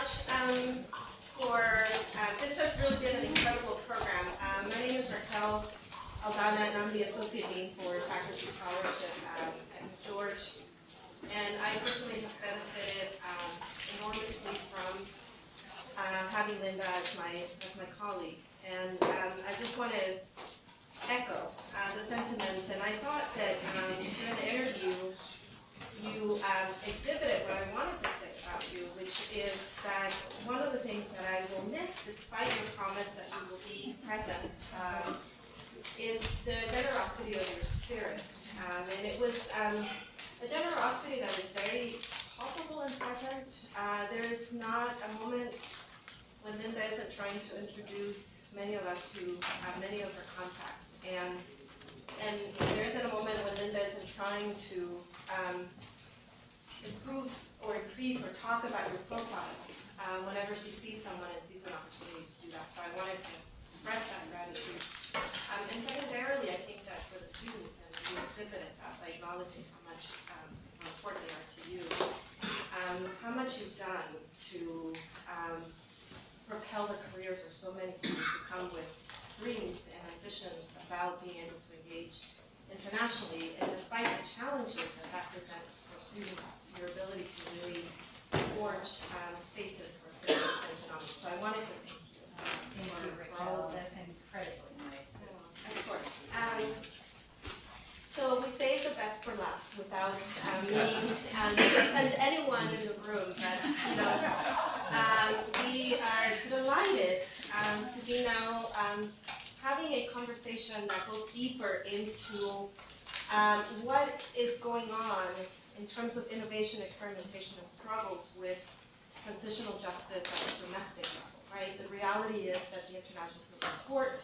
much this has really been an incredible program. My name is Raquel Aldana, and I'm the Associate Dean for Faculty Scholarship at McGeorge. And I personally have benefited enormously from having Linda as my colleague. And I just want to echo the sentiments. And I thought that during the interview, you exhibited what I wanted to say about you, which is that one of the things that I will miss, despite your promise that you will be present, is the generosity of your spirit. And it was a generosity that is very palpable and present. There is not a moment when Linda isn't trying to introduce many of us to many of her contacts. And there isn't a moment when Linda isn't trying to improve or increase or talk about your profile whenever she sees someone and sees an opportunity to do that. So I wanted to express that gratitude. And secondarily, I think that for the students, and you exhibited that by acknowledging how important they are to you, how much you've done to propel the careers of so many students who come with dreams and ambitions about being able to engage internationally, and despite the challenges that presents for students, your ability to really forge spaces for students and economics. So I wanted to thank you. Thank you, Raquel. That's incredibly nice. Of course. So we save the best for last without meaning to offend anyone in the room. But we are delighted to be now having a conversation that goes deeper into what is going on in terms of innovation, experimentation, and struggles with transitional justice at the domestic level, right? The reality is that the International Criminal Court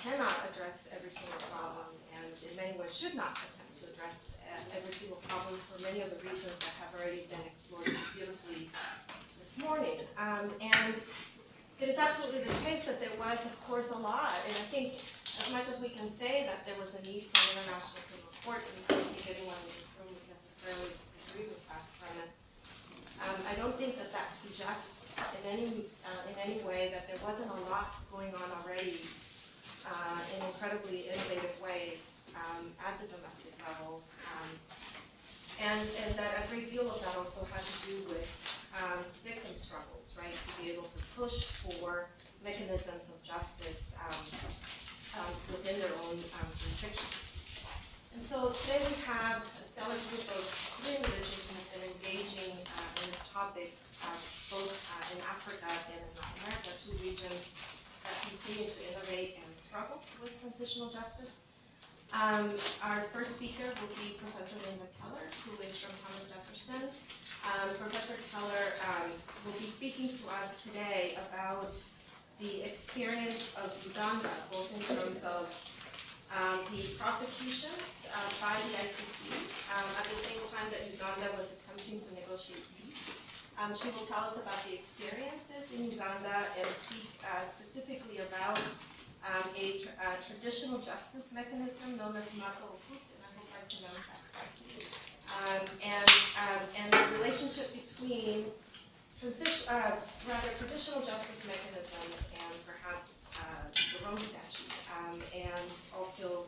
cannot address every single problem, and in many ways should not attempt to address every single problem for many of the reasons that have already been explored beautifully this morning. And it is absolutely the case that there was, of course, a lot, and I think as much as we can say that there was a need for an international criminal court, and I don't think anyone in this room would necessarily disagree with that premise, I don't think that that suggests in any way that there wasn't a lot going on already in incredibly innovative ways at the domestic levels, and that a great deal of that also had to do with victim struggles, right? To be able to push for mechanisms of justice within their own jurisdictions. And so today we have a stellar group of three individuals who have been engaging in these topics, both in Africa and in Latin America, two regions that continue to innovate and struggle with transitional justice. Our first speaker will be Professor Linda Keller, who is from Thomas Jefferson. Professor Keller will be speaking to us today about the experience of Uganda, both in terms of the prosecutions by the ICC at the same time that Uganda was attempting to negotiate peace. She will tell us about the experiences in Uganda and speak specifically about a traditional justice mechanism known as Mako Ukut, and I hope I pronounced that correctly, and the relationship between traditional justice mechanisms and perhaps the Rome Statute, and also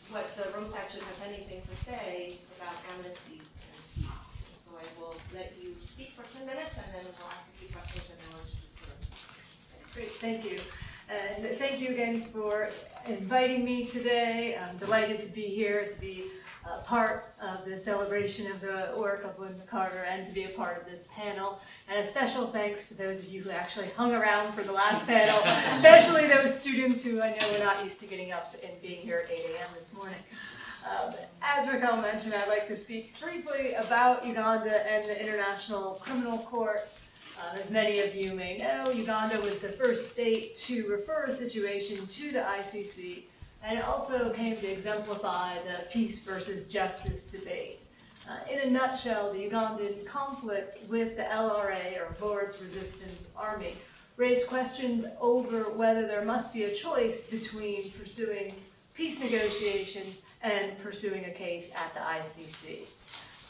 what the Rome Statute has anything to say about amnesties and peace. And so I will let you speak for 10 minutes, and then we'll ask a few questions, and then we'll introduce the rest of us. Great, thank you. And thank you again for inviting me today. I'm delighted to be here, to be part of the celebration of the work of Linda Carter, and to be a part of this panel. And a special thanks to those of you who actually hung around for the last panel, especially those students who I know were not used to getting up and being here at 8 a.m. this morning. As Raquel mentioned, I'd like to speak briefly about Uganda and the International Criminal Court. As many of you may know, Uganda was the first state to refer a situation to the ICC, and it also came to exemplify the peace versus justice debate. In a nutshell, the Ugandan conflict with the LRA, or Lord's Resistance Army, raised questions over whether there must be a choice between pursuing peace negotiations and pursuing a case at the ICC.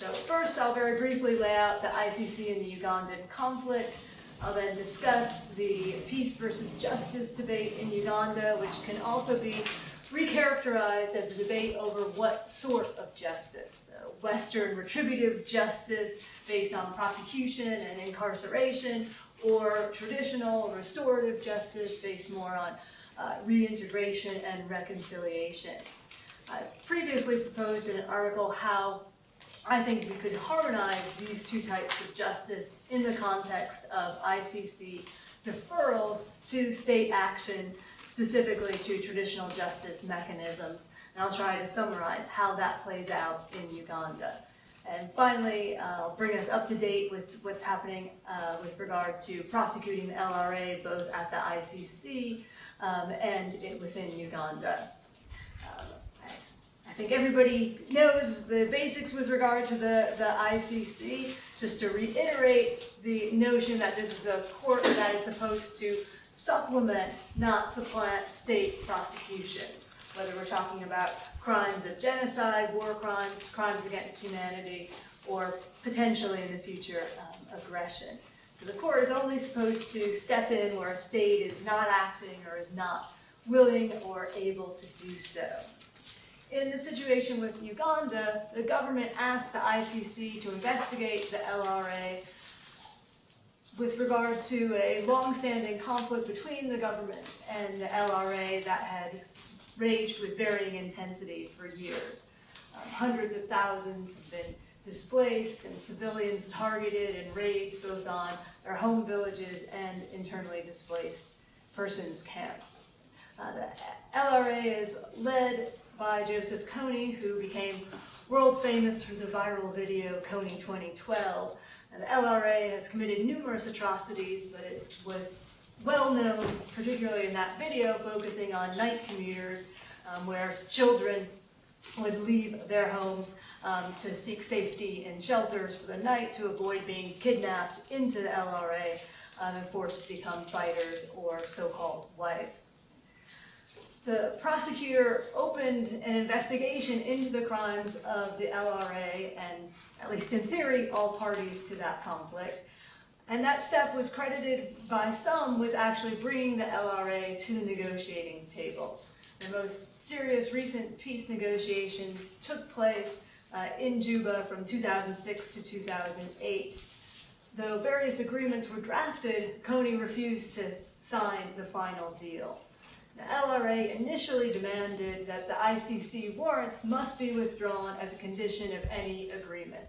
So first, I'll very briefly lay out the ICC and the Ugandan conflict. I'll then discuss the peace versus justice debate in Uganda, which can also be recharacterized as a debate over what sort of justice. The Western retributive justice based on prosecution and incarceration, or traditional restorative justice based more on reintegration and reconciliation. I previously proposed in an article how I think we could harmonize these two types of justice in the context of ICC deferrals to state action, specifically to traditional justice mechanisms. And I'll try to summarize how that plays out in Uganda. And finally, I'll bring us up to date with what's happening with regard to prosecuting the LRA, both at the ICC and within Uganda. As I think everybody knows the basics with regard to the ICC. Just to reiterate the notion that this is a court that is supposed to supplement, not supplant, state prosecutions, whether we're talking about crimes of genocide, war crimes, crimes against humanity, or potentially in the future, aggression. So the court is only supposed to step in where a state is not acting or is not willing or able to do so. In the situation with Uganda, the government asked the ICC to investigate the LRA with regard to a long-standing conflict between the government and the LRA that had raged with varying intensity for years. Hundreds of thousands have been displaced and civilians targeted in raids both on their home villages and internally displaced persons camps. The LRA is led by Joseph Kony, who became world famous through the viral video Kony 2012. And the LRA has committed numerous atrocities, but it was well known, particularly in that video, focusing on night commuters, where children would leave their homes to seek safety in shelters for the night to avoid being kidnapped into the LRA and forced to become fighters or so-called wives. The prosecutor opened an investigation into the crimes of the LRA and, at least in theory, all parties to that conflict. And that step was credited by some with actually bringing the LRA to the negotiating table. The most serious recent peace negotiations took place in Juba from 2006 to 2008. Though various agreements were drafted, Kony refused to sign the final deal. The LRA initially demanded that the ICC warrants must be withdrawn as a condition of any agreement.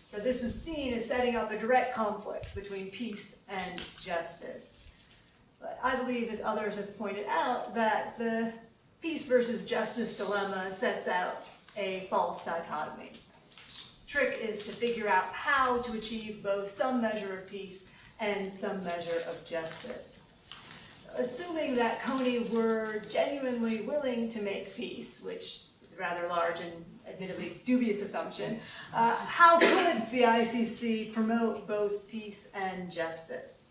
So this was seen as setting up a direct conflict between peace and justice. But I believe, as others have pointed out, that the peace versus justice dilemma sets out a false dichotomy. The trick is to figure out how to achieve both some measure of peace and some measure of justice. Assuming that Kony were genuinely willing to make peace, which is a rather large and admittedly dubious assumption, how could the ICC promote both peace and justice?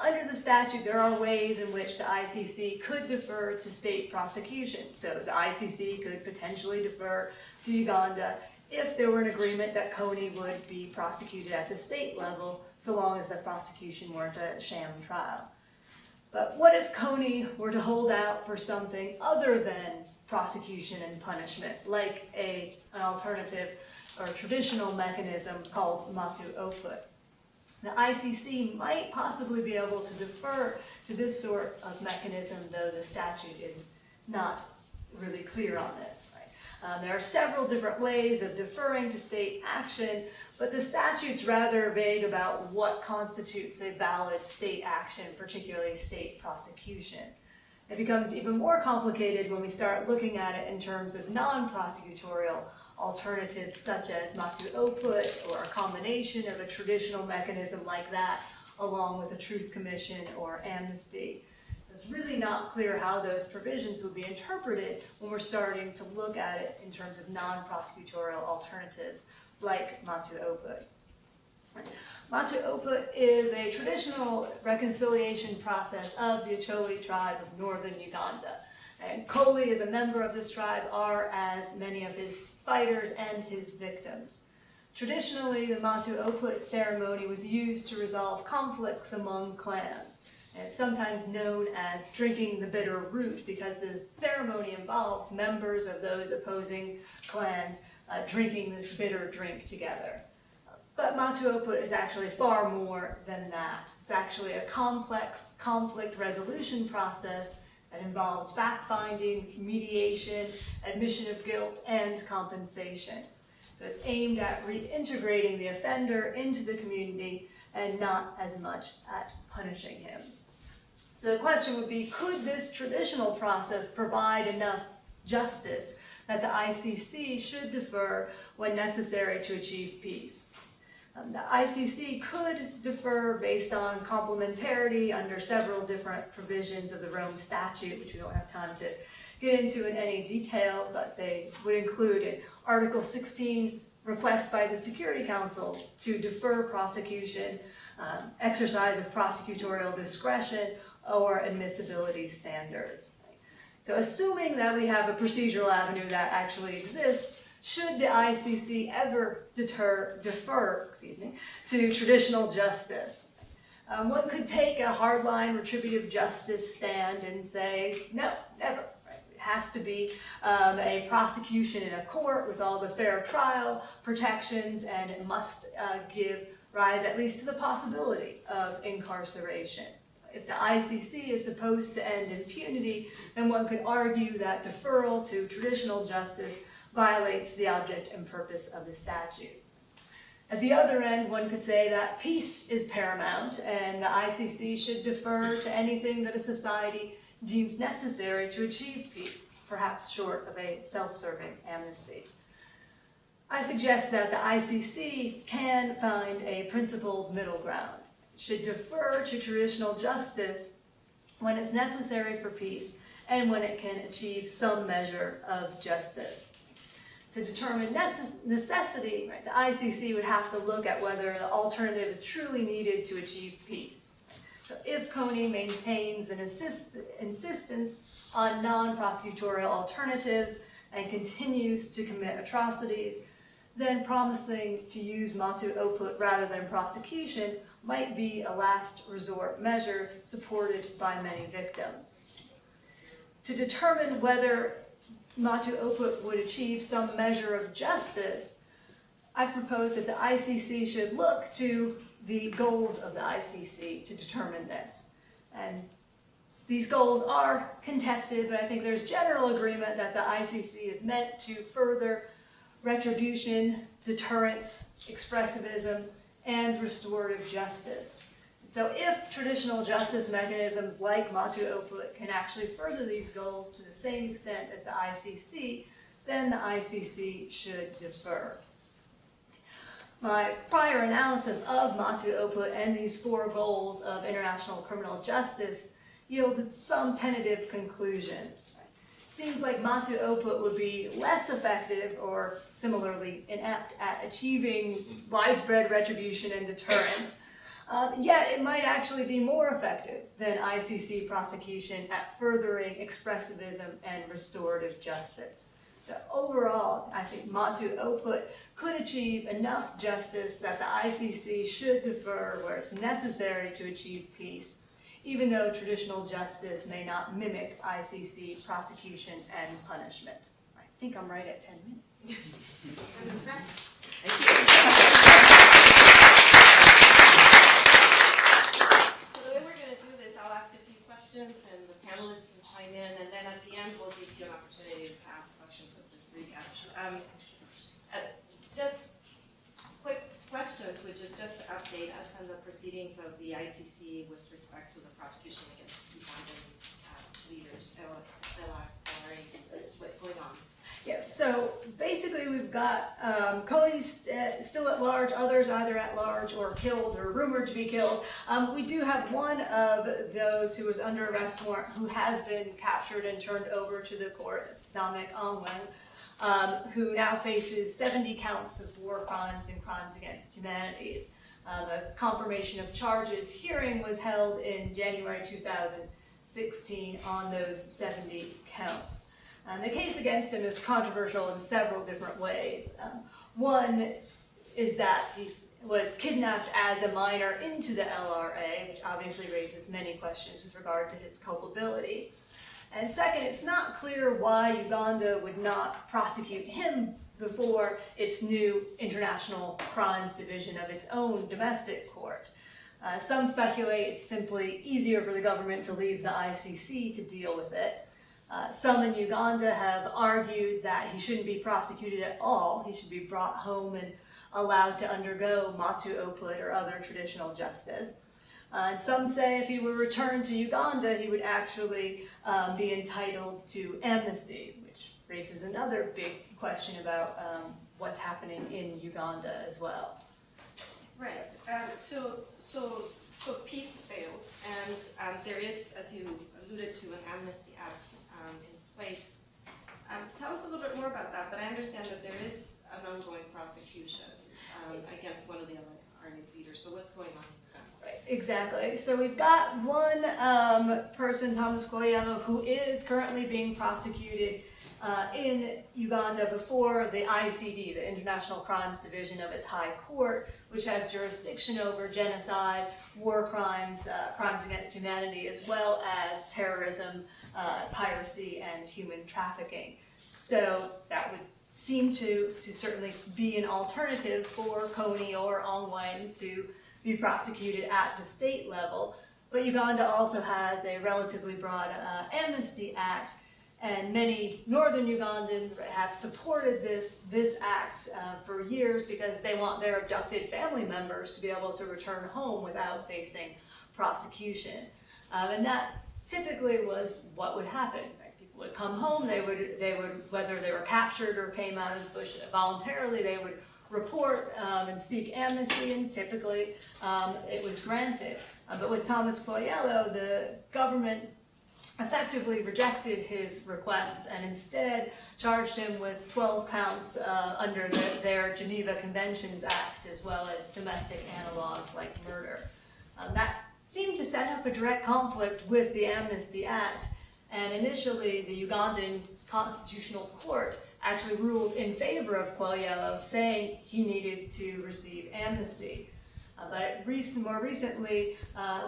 Under the statute, there are ways in which the ICC could defer to state prosecution. So the ICC could potentially defer to Uganda if there were an agreement that Kony would be prosecuted at the state level, so long as the prosecution weren't a sham trial. But what if Kony were to hold out for something other than prosecution and punishment, like an alternative or traditional mechanism called matu oput? The ICC might possibly be able to defer to this sort of mechanism, though the statute is not really clear on this. Right? There are several different ways of deferring to state action, but the statute's rather vague about what constitutes a valid state action, particularly state prosecution. It becomes even more complicated when we start looking at it in terms of non-prosecutorial alternatives such as matu oput, or a combination of a traditional mechanism like that along with a truth commission or amnesty. It's really not clear how those provisions would be interpreted when we're starting to look at it in terms of non-prosecutorial alternatives like matu oput. Matu oput is a traditional reconciliation process of the Acholi tribe of northern Uganda. And Koli is a member of this tribe, as many of his fighters and his victims. Traditionally, the Matu Oput ceremony was used to resolve conflicts among clans. And it's sometimes known as drinking the bitter root because this ceremony involves members of those opposing clans drinking this bitter drink together. But Matu Oput is actually far more than that. It's actually a complex conflict resolution process that involves fact-finding, mediation, admission of guilt, and compensation. So it's aimed at reintegrating the offender into the community and not as much at punishing him. So the question would be, could this traditional process provide enough justice that the ICC should defer when necessary to achieve peace? The ICC could defer based on complementarity under several different provisions of the Rome Statute, which we don't have time to get into in any detail, but they would include in Article 16, request by the Security Council to defer prosecution, exercise of prosecutorial discretion, or admissibility standards. So assuming that we have a procedural avenue that actually exists, should the ICC ever defer to traditional justice? One could take a hardline retributive justice stand and say, no, never. Right? It has to be a prosecution in a court with all the fair trial protections, and it must give rise at least to the possibility of incarceration. If the ICC is supposed to end impunity, then one could argue that deferral to traditional justice violates the object and purpose of the statute. At the other end, one could say that peace is paramount and the ICC should defer to anything that a society deems necessary to achieve peace, perhaps short of a self-serving amnesty. I suggest that the ICC can find a principled middle ground. It should defer to traditional justice when it's necessary for peace and when it can achieve some measure of justice. To determine necessity, right, the ICC would have to look at whether the alternative is truly needed to achieve peace. So if Coney maintains an insistence on non-prosecutorial alternatives and continues to commit atrocities, then promising to use Matu Oput rather than prosecution might be a last resort measure supported by many victims. To determine whether Matu Oput would achieve some measure of justice, I've proposed that the ICC should look to the goals of the ICC to determine this. And these goals are contested, but I think there's general agreement that the ICC is meant to further retribution, deterrence, expressivism, and restorative justice. So if traditional justice mechanisms like Matu Oput can actually further these goals to the same extent as the ICC, then the ICC should defer. My prior analysis of Matu Oput and these four goals of international criminal justice yielded some tentative conclusions. Seems like Matu Oput would be less effective or similarly inept at achieving widespread retribution and deterrence, yet it might actually be more effective than ICC prosecution at furthering expressivism and restorative justice. So overall, I think Matu Oput could achieve enough justice that the ICC should defer where it's necessary to achieve peace, even though traditional justice may not mimic ICC prosecution and punishment. I think I'm right at 10 minutes. I'm impressed. Thank you. So the way we're going to do this, I'll ask a few questions and the panelists can chime in, and then at the end we'll give you an opportunity to ask questions of the three guests. Just quick questions, which is just to update us on the proceedings of the ICC with respect to the prosecution against Ugandan leaders, LRA leaders. What's going on? Yes, so basically we've got Coney's still at large, others either at large or killed or rumored to be killed. We do have one of those who was under arrest warrant who has been captured and turned over to the court. It's Dominic Ongwen, who now faces 70 counts of war crimes and crimes against humanities. The confirmation of charges hearing was held in January 2016 on those 70 counts. The case against him is controversial in several different ways. One, is that he was kidnapped as a minor into the LRA, which obviously raises many questions with regard to his culpability. And second, it's not clear why Uganda would not prosecute him before its new International Crimes Division of its own domestic court. Some speculate it's simply easier for the government to leave the ICC to deal with it. Some in Uganda have argued that he shouldn't be prosecuted at all. He should be brought home and allowed to undergo matu oput or other traditional justice. And some say if he were returned to Uganda, he would actually be entitled to amnesty, which raises another big question about what's happening in Uganda as well. Right. So peace failed, and there is, as you alluded to, an Amnesty Act in place. Tell us a little bit more about that. But I understand that there is an ongoing prosecution against one of the RNA leaders. So what's going on with that? Right, exactly. So we've got one person, Thomas Kwoyelo, who is currently being prosecuted in Uganda before the ICD, the International Crimes Division of its High Court, which has jurisdiction over genocide, war crimes, crimes against humanity, as well as terrorism, piracy, and human trafficking. So that would seem to certainly be an alternative for Kony or Ongwen to be prosecuted at the state level. But Uganda also has a relatively broad Amnesty Act, and many northern Ugandans have supported this act for years because they want their abducted family members to be able to return home without facing prosecution. And that typically was what would happen. Right? People would come home, they would, whether they were captured or came out of the bush voluntarily, they would report and seek amnesty, and typically it was granted. But with Thomas Kwoyelo, the government effectively rejected his request and instead charged him with 12 counts under their Geneva Conventions Act, as well as domestic analogs like murder. That seemed to set up a direct conflict with the Amnesty Act, and initially the Ugandan Constitutional Court actually ruled in favor of Kwoyelo, saying he needed to receive amnesty. But more recently,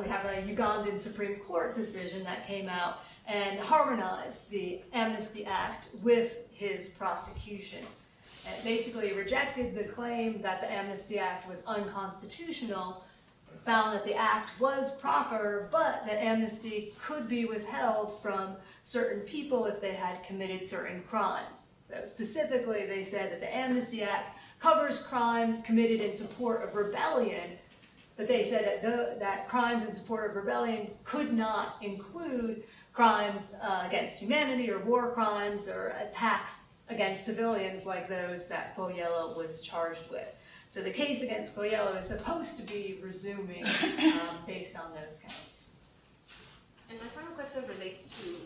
we have a Ugandan Supreme Court decision that came out and harmonized the Amnesty Act with his prosecution. It basically rejected the claim that the Amnesty Act was unconstitutional, found that the act was proper, but that amnesty could be withheld from certain people if they had committed certain crimes. So specifically, they said that the Amnesty Act covers crimes committed in support of rebellion, but they said that crimes in support of rebellion could not include crimes against humanity or war crimes or attacks against civilians like those that Kwoyelo was charged with. So the case against Kwoyelo is supposed to be resuming based on those counts. And my final question relates to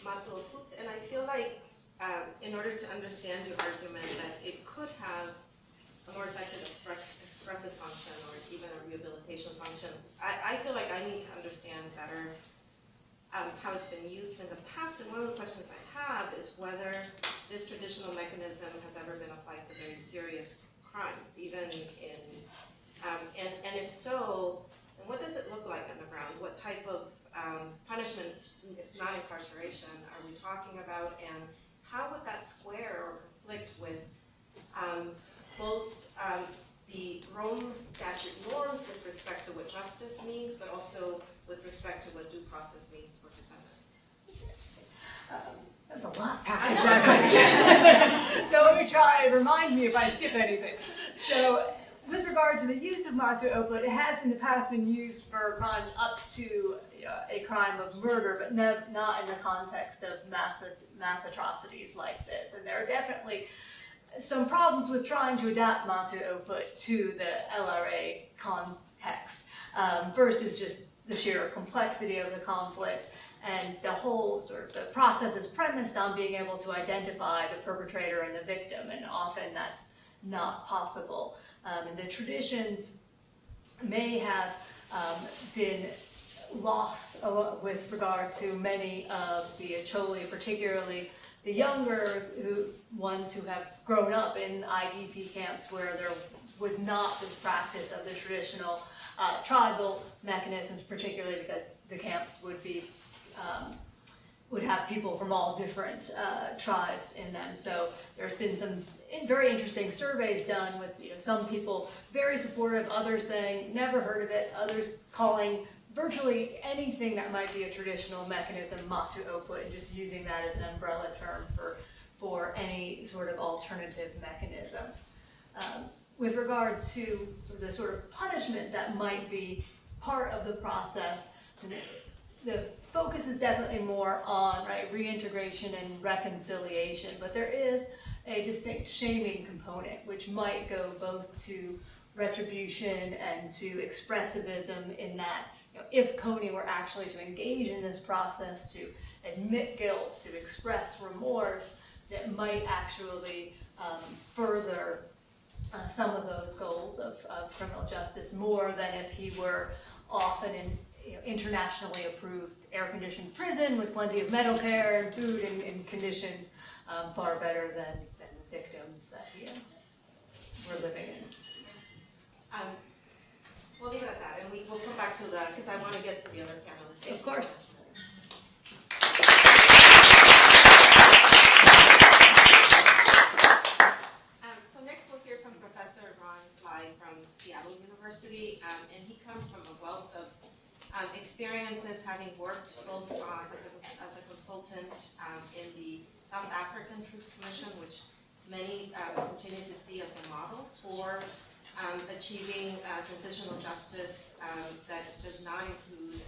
matu oput, and I feel like in order to understand your argument that it could have a more effective expressive function or even a rehabilitation function, I feel like I need to understand better how it's been used in the past. And one of the questions I have is whether this traditional mechanism has ever been applied to very serious crimes, even in, and if so, then what does it look like on the ground? What type of punishment, if not incarceration, are we talking about? And how would that square or conflict with both the Rome statute norms with respect to what justice means, but also with respect to what due process means for defendants? There's a lot packed into that question. So let me try and remind me if I skip anything. So with regard to the use of matu oput, it has in the past been used for crimes up to a crime of murder, but not in the context of mass atrocities like this. And there are definitely some problems with trying to adapt matu oput to the LRA context. First is just the sheer complexity of the conflict, and the whole sort of the process is premised on being able to identify the perpetrator and the victim, and often that's not possible. And the traditions may have been lost with regard to many of the Acholi, particularly the younger ones who have grown up in IDP camps where there was not this practice of the traditional tribal mechanisms, particularly because the camps would be would have people from all different tribes in them. So there's been some very interesting surveys done with some people very supportive, others saying never heard of it, others calling virtually anything that might be a traditional mechanism matu oput, and just using that as an umbrella term for any sort of alternative mechanism. With regard to the sort of punishment that might be part of the process, the focus is definitely more on reintegration and reconciliation, but there is a distinct shaming component, which might go both to retribution and to expressivism, in that if Coney were actually to engage in this process, to admit guilt, to express remorse, that might actually further some of those goals of criminal justice more than if he were often in internationally approved air-conditioned prison with plenty of medical care and food and conditions far better than the victims that we're living in. We'll leave it at that, and we'll come back to that because I want to get to the other panelists. Of course. So next we'll hear from Professor Ron Slye from Seattle University, and he comes from a wealth of experiences, having worked both as a consultant in the South African Truth Commission, which many continue to see as a model for achieving transitional justice that does not include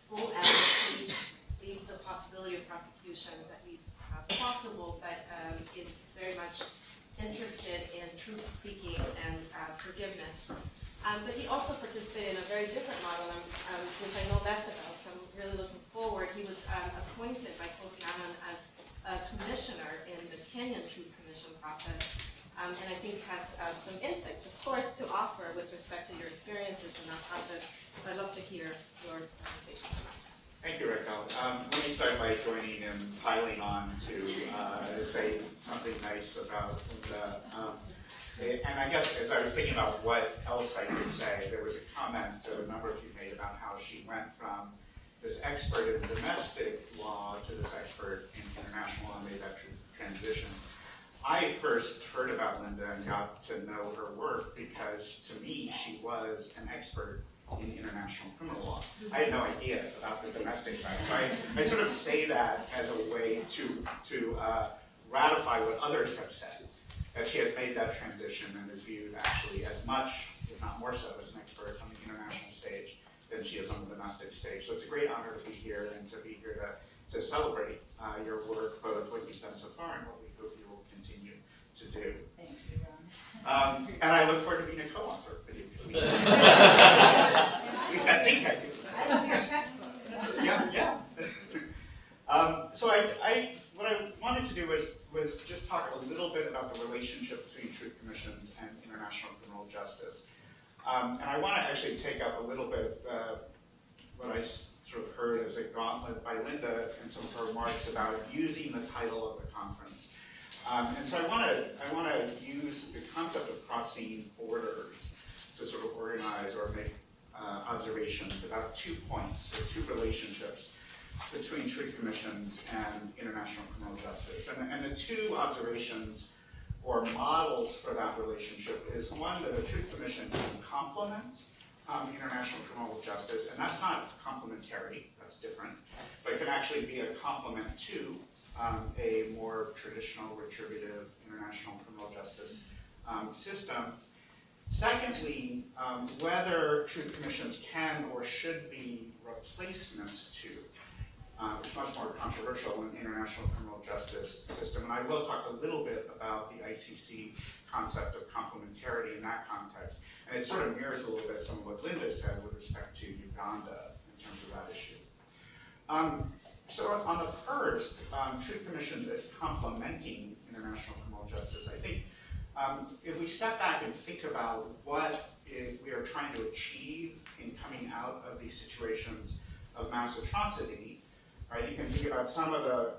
full amnesty, leaves the possibility of prosecutions at least possible, but is very much interested in truth-seeking and forgiveness. But he also participated in a very different model, which I know less about, so I'm really looking forward. He was appointed by Kofi Annan as a commissioner in the Kenyan Truth Commission process, and I think has some insights, of course, to offer with respect to your experiences in that process. So I'd love to hear your presentation tonight. Thank you, Raquel. Let me start by joining and piling on to say something nice about Linda. And I guess as I was thinking about what else I could say, there was a comment that a number of you made about how she went from this expert in domestic law to this expert in international law and made that transition. I first heard about Linda and got to know her work because, to me, she was an expert in international criminal law. I had no idea about the domestic side. So I sort of say that as a way to ratify what others have said, that she has made that transition and is viewed actually as much, if not more so, as an expert on the international stage than she is on the domestic stage. So it's a great honor to be here and to be here to celebrate your work, both what you've done so far and what we hope you will continue to do. Thank you, Ron. And I look forward to being a co-author with you. We said think I do. I love your textbooks. Yeah. So what I wanted to do was just talk a little bit about the relationship between truth commissions and international criminal justice. And I want to actually take up a little bit what I sort of heard as a gauntlet by Linda and some of her remarks about using the title of the conference. And so I want to use the concept of crossing borders to sort of organize or make observations about 2 points or 2 relationships between truth commissions and international criminal justice. And the 2 observations or models for that relationship is one, that a truth commission can complement international criminal justice, and that's not complementary, that's different, but it can actually be a complement to a more traditional retributive international criminal justice system. Secondly, whether truth commissions can or should be replacements to, which is much more controversial in the international criminal justice system. And I will talk a little bit about the ICC concept of complementarity in that context. And it sort of mirrors a little bit some of what Linda said with respect to Uganda in terms of that issue. So on the first, truth commissions as complementing international criminal justice, I think if we step back and think about what we are trying to achieve in coming out of these situations of mass atrocity, right? You can think about some of the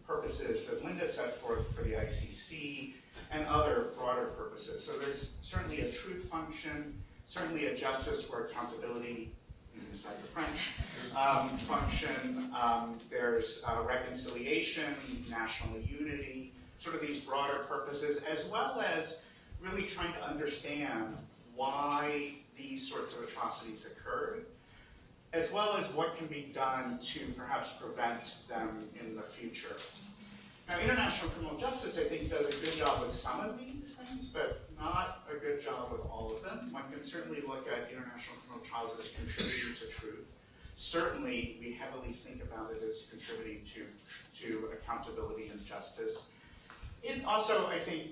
purposes that Linda set forth for the ICC and other broader purposes. So there's certainly a truth function, certainly a justice or accountability, aside the French, function. There's reconciliation, national unity, sort of these broader purposes, as well as really trying to understand why these sorts of atrocities occurred, as well as what can be done to perhaps prevent them in the future. Now, international criminal justice, I think, does a good job with some of these things, but not a good job with all of them. One can certainly look at international criminal trials as contributing to truth. Certainly, we heavily think about it as contributing to accountability and justice. It also, I think,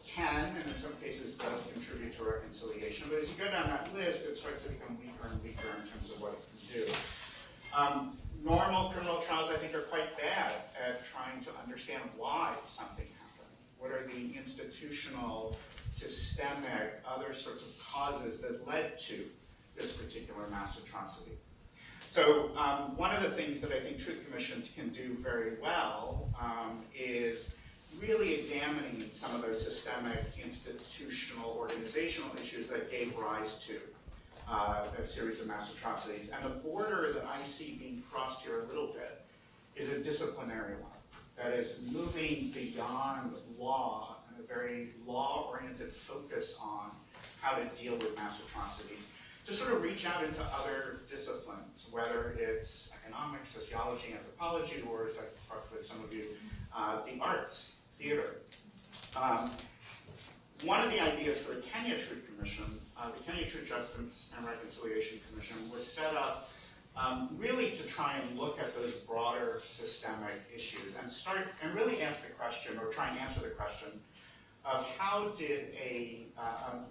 can, and in some cases does, contribute to reconciliation. But as you go down that list, it starts to become weaker and weaker in terms of what it can do. Normal criminal trials, I think, are quite bad at trying to understand why something happened. What are the institutional, systemic, other sorts of causes that led to this particular mass atrocity? So one of the things that I think truth commissions can do very well is really examining some of those systemic, institutional, organizational issues that gave rise to a series of mass atrocities. And the border that I see being crossed here a little bit is a disciplinary one. That is moving beyond law and a very law-oriented focus on how to deal with mass atrocities, to sort of reach out into other disciplines, whether it's economics, sociology, anthropology, or as I've talked with some of you, the arts, theater. One of the ideas for the Kenya Truth Commission, the Kenya Truth Justice and Reconciliation Commission, was set up really to try and look at those broader systemic issues and really ask the question, or try and answer the question, of how did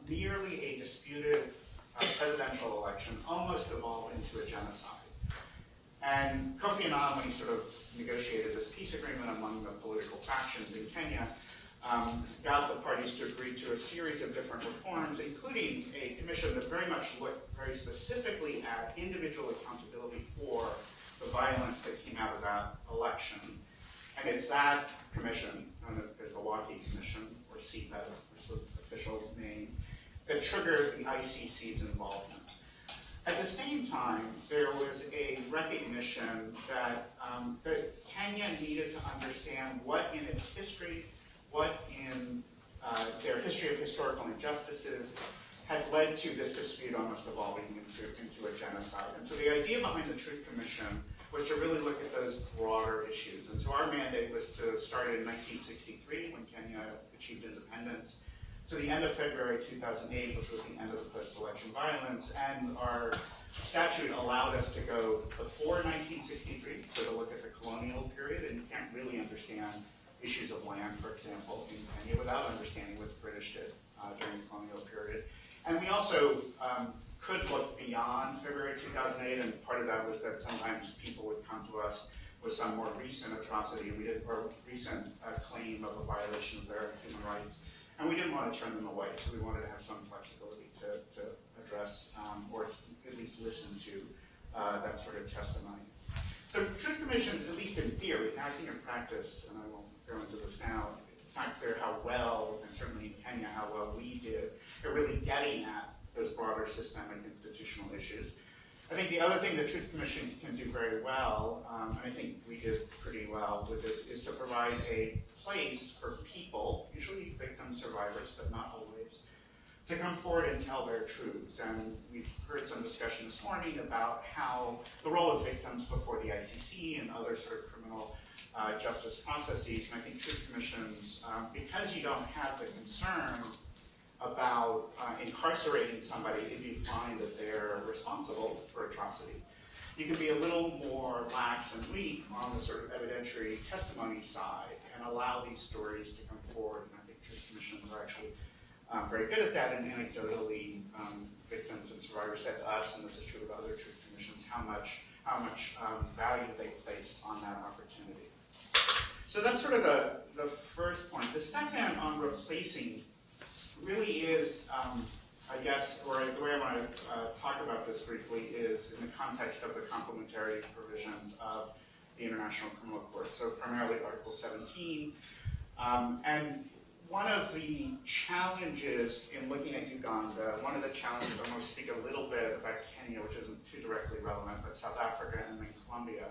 merely a disputed presidential election almost evolve into a genocide? And Kofi Annan, when he sort of negotiated this peace agreement among the political factions in Kenya, got the parties to agree to a series of different reforms, including a commission that very much looked very specifically at individual accountability for the violence that came out of that election. And it's that commission, known as the Waki Commission, or CPED, which is the official name, that triggered the ICC's involvement. At the same time, there was a recognition that Kenya needed to understand what in its history, what in their history of historical injustices had led to this dispute almost evolving into a genocide. And so the idea behind the Truth Commission was to really look at those broader issues. And so our mandate was to start in 1963, when Kenya achieved independence, to the end of February 2008, which was the end of the post-election violence. And our statute allowed us to go before 1963, so to look at the colonial period, and you can't really understand issues of land, for example, in Kenya without understanding what the British did during the colonial period. And we also could look beyond February 2008, and part of that was that sometimes people would come to us with some more recent atrocity, or recent claim of a violation of their human rights. And we didn't want to turn them away, so we wanted to have some flexibility to address or at least listen to that sort of testimony. So truth commissions, at least in theory, now I think in practice, and I won't go into this now, it's not clear how well, and certainly in Kenya, how well we did at really getting at those broader systemic institutional issues. I think the other thing that truth commissions can do very well, and I think we did pretty well with this, is to provide a place for people, usually victims, survivors, but not always, to come forward and tell their truths. And we've heard some discussion this morning about how the role of victims before the ICC and other sort of criminal justice processes. And I think truth commissions, because you don't have the concern about incarcerating somebody if you find that they're responsible for atrocity, you can be a little more lax and weak on the sort of evidentiary testimony side and allow these stories to come forward. And I think truth commissions are actually very good at that, and anecdotally, victims and survivors said to us, and this is true of other truth commissions, how much value they place on that opportunity. So that's sort of the first point. The second, on replacing, really is, I guess, or the way I want to talk about this briefly is in the context of the complementary provisions of the International Criminal Court, so primarily Article 17. And one of the challenges in looking at Uganda, one of the challenges, I'm going to speak a little bit about Kenya, which isn't too directly relevant, but South Africa and then Colombia.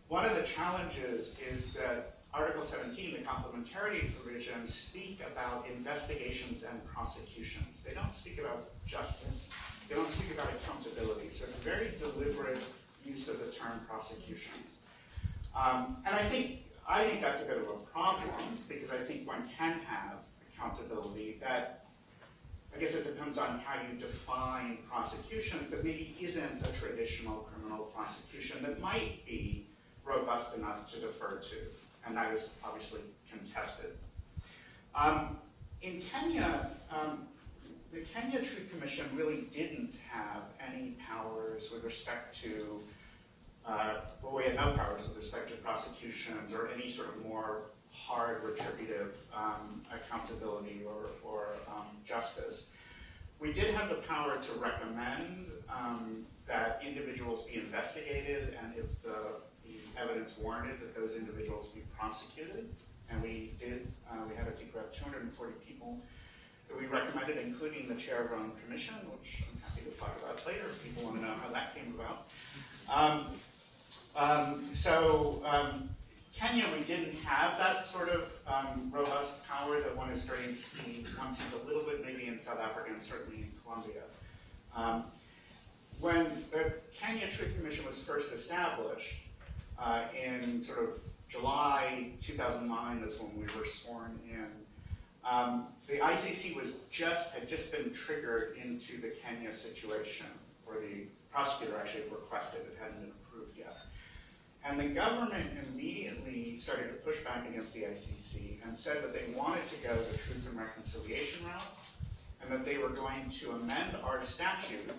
One of the challenges is that Article 17, the complementarity provisions, speak about investigations and prosecutions. They don't speak about justice. They don't speak about accountability. So it's a very deliberate use of the term prosecutions. And I think that's a bit of a problem, because I think one can have accountability that, I guess it depends on how you define prosecutions, that maybe isn't a traditional criminal prosecution that might be robust enough to defer to, and that is obviously contested. In Kenya, the Kenya Truth Commission really didn't have any powers with respect to, well, we had no powers with respect to prosecutions or any sort of more hard retributive accountability or justice. We did have the power to recommend that individuals be investigated, and if the evidence warranted, that those individuals be prosecuted. And we did. We had, I think, about 240 people that we recommended, including the chair of our own commission, which I'm happy to talk about later if people want to know how that came about. Kenya, we didn't have that sort of robust power that one is starting to see. One sees a little bit maybe in South Africa and certainly in Colombia. When the Kenya Truth Commission was first established in sort of July 2009 is when we were sworn in. The ICC had just been triggered into the Kenya situation, or the prosecutor actually requested, it hadn't been approved yet. And the government immediately started to push back against the ICC and said that they wanted to go the truth and reconciliation route, and that they were going to amend our statute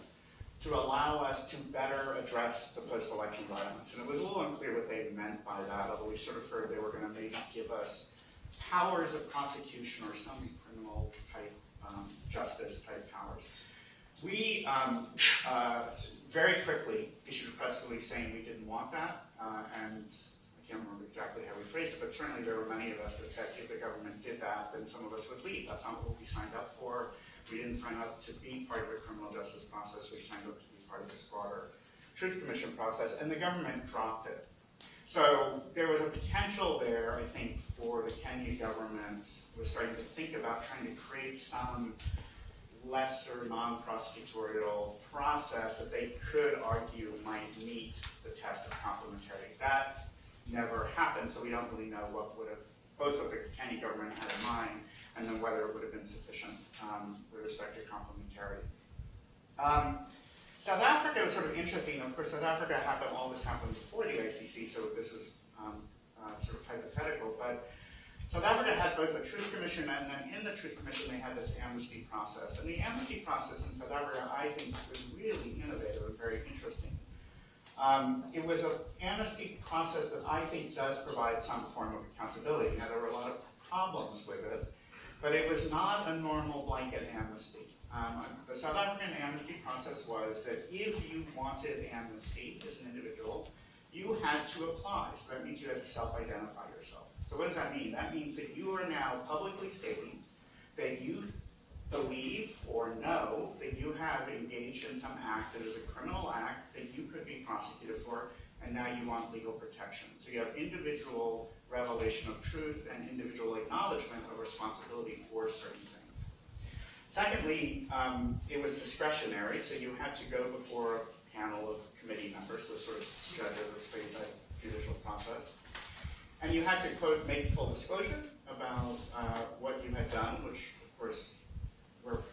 to allow us to better address the post-election violence. And it was a little unclear what they meant by that, although we sort of heard they were going to maybe give us powers of prosecution or some criminal type, justice type powers. We very quickly issued a press release saying we didn't want that, and I can't remember exactly how we phrased it, but certainly there were many of us that said if the government did that, then some of us would leave. That's not what we signed up for. We didn't sign up to be part of the criminal justice process. We signed up to be part of this broader Truth Commission process, and the government dropped it. So there was a potential there, I think, for the Kenya government was starting to think about trying to create some lesser non-prosecutorial process that they could argue might meet the test of complementarity. That never happened, so we don't really know what would have, both what the Kenya government had in mind, and then whether it would have been sufficient with respect to complementarity. South Africa was sort of interesting. Of course, South Africa all this happened before the ICC, so this was sort of hypothetical, but South Africa had both a Truth Commission, and then in the Truth Commission they had this amnesty process. And the amnesty process in South Africa, I think, was really innovative and very interesting. It was an amnesty process that I think does provide some form of accountability. Now, there were a lot of problems with it, but it was not a normal blanket amnesty. The South African amnesty process was that if you wanted amnesty as an individual, you had to apply. So that means you had to self-identify yourself. So what does that mean? That means that you are now publicly stating that you believe or know that you have engaged in some act that is a criminal act that you could be prosecuted for, and now you want legal protection. So you have individual revelation of truth and individual acknowledgement of responsibility for certain things. Secondly, it was discretionary, so you had to go before a panel of committee members, so sort of judges of quasi-judicial process. And you had to, quote, make full disclosure about what you had done, which, of course,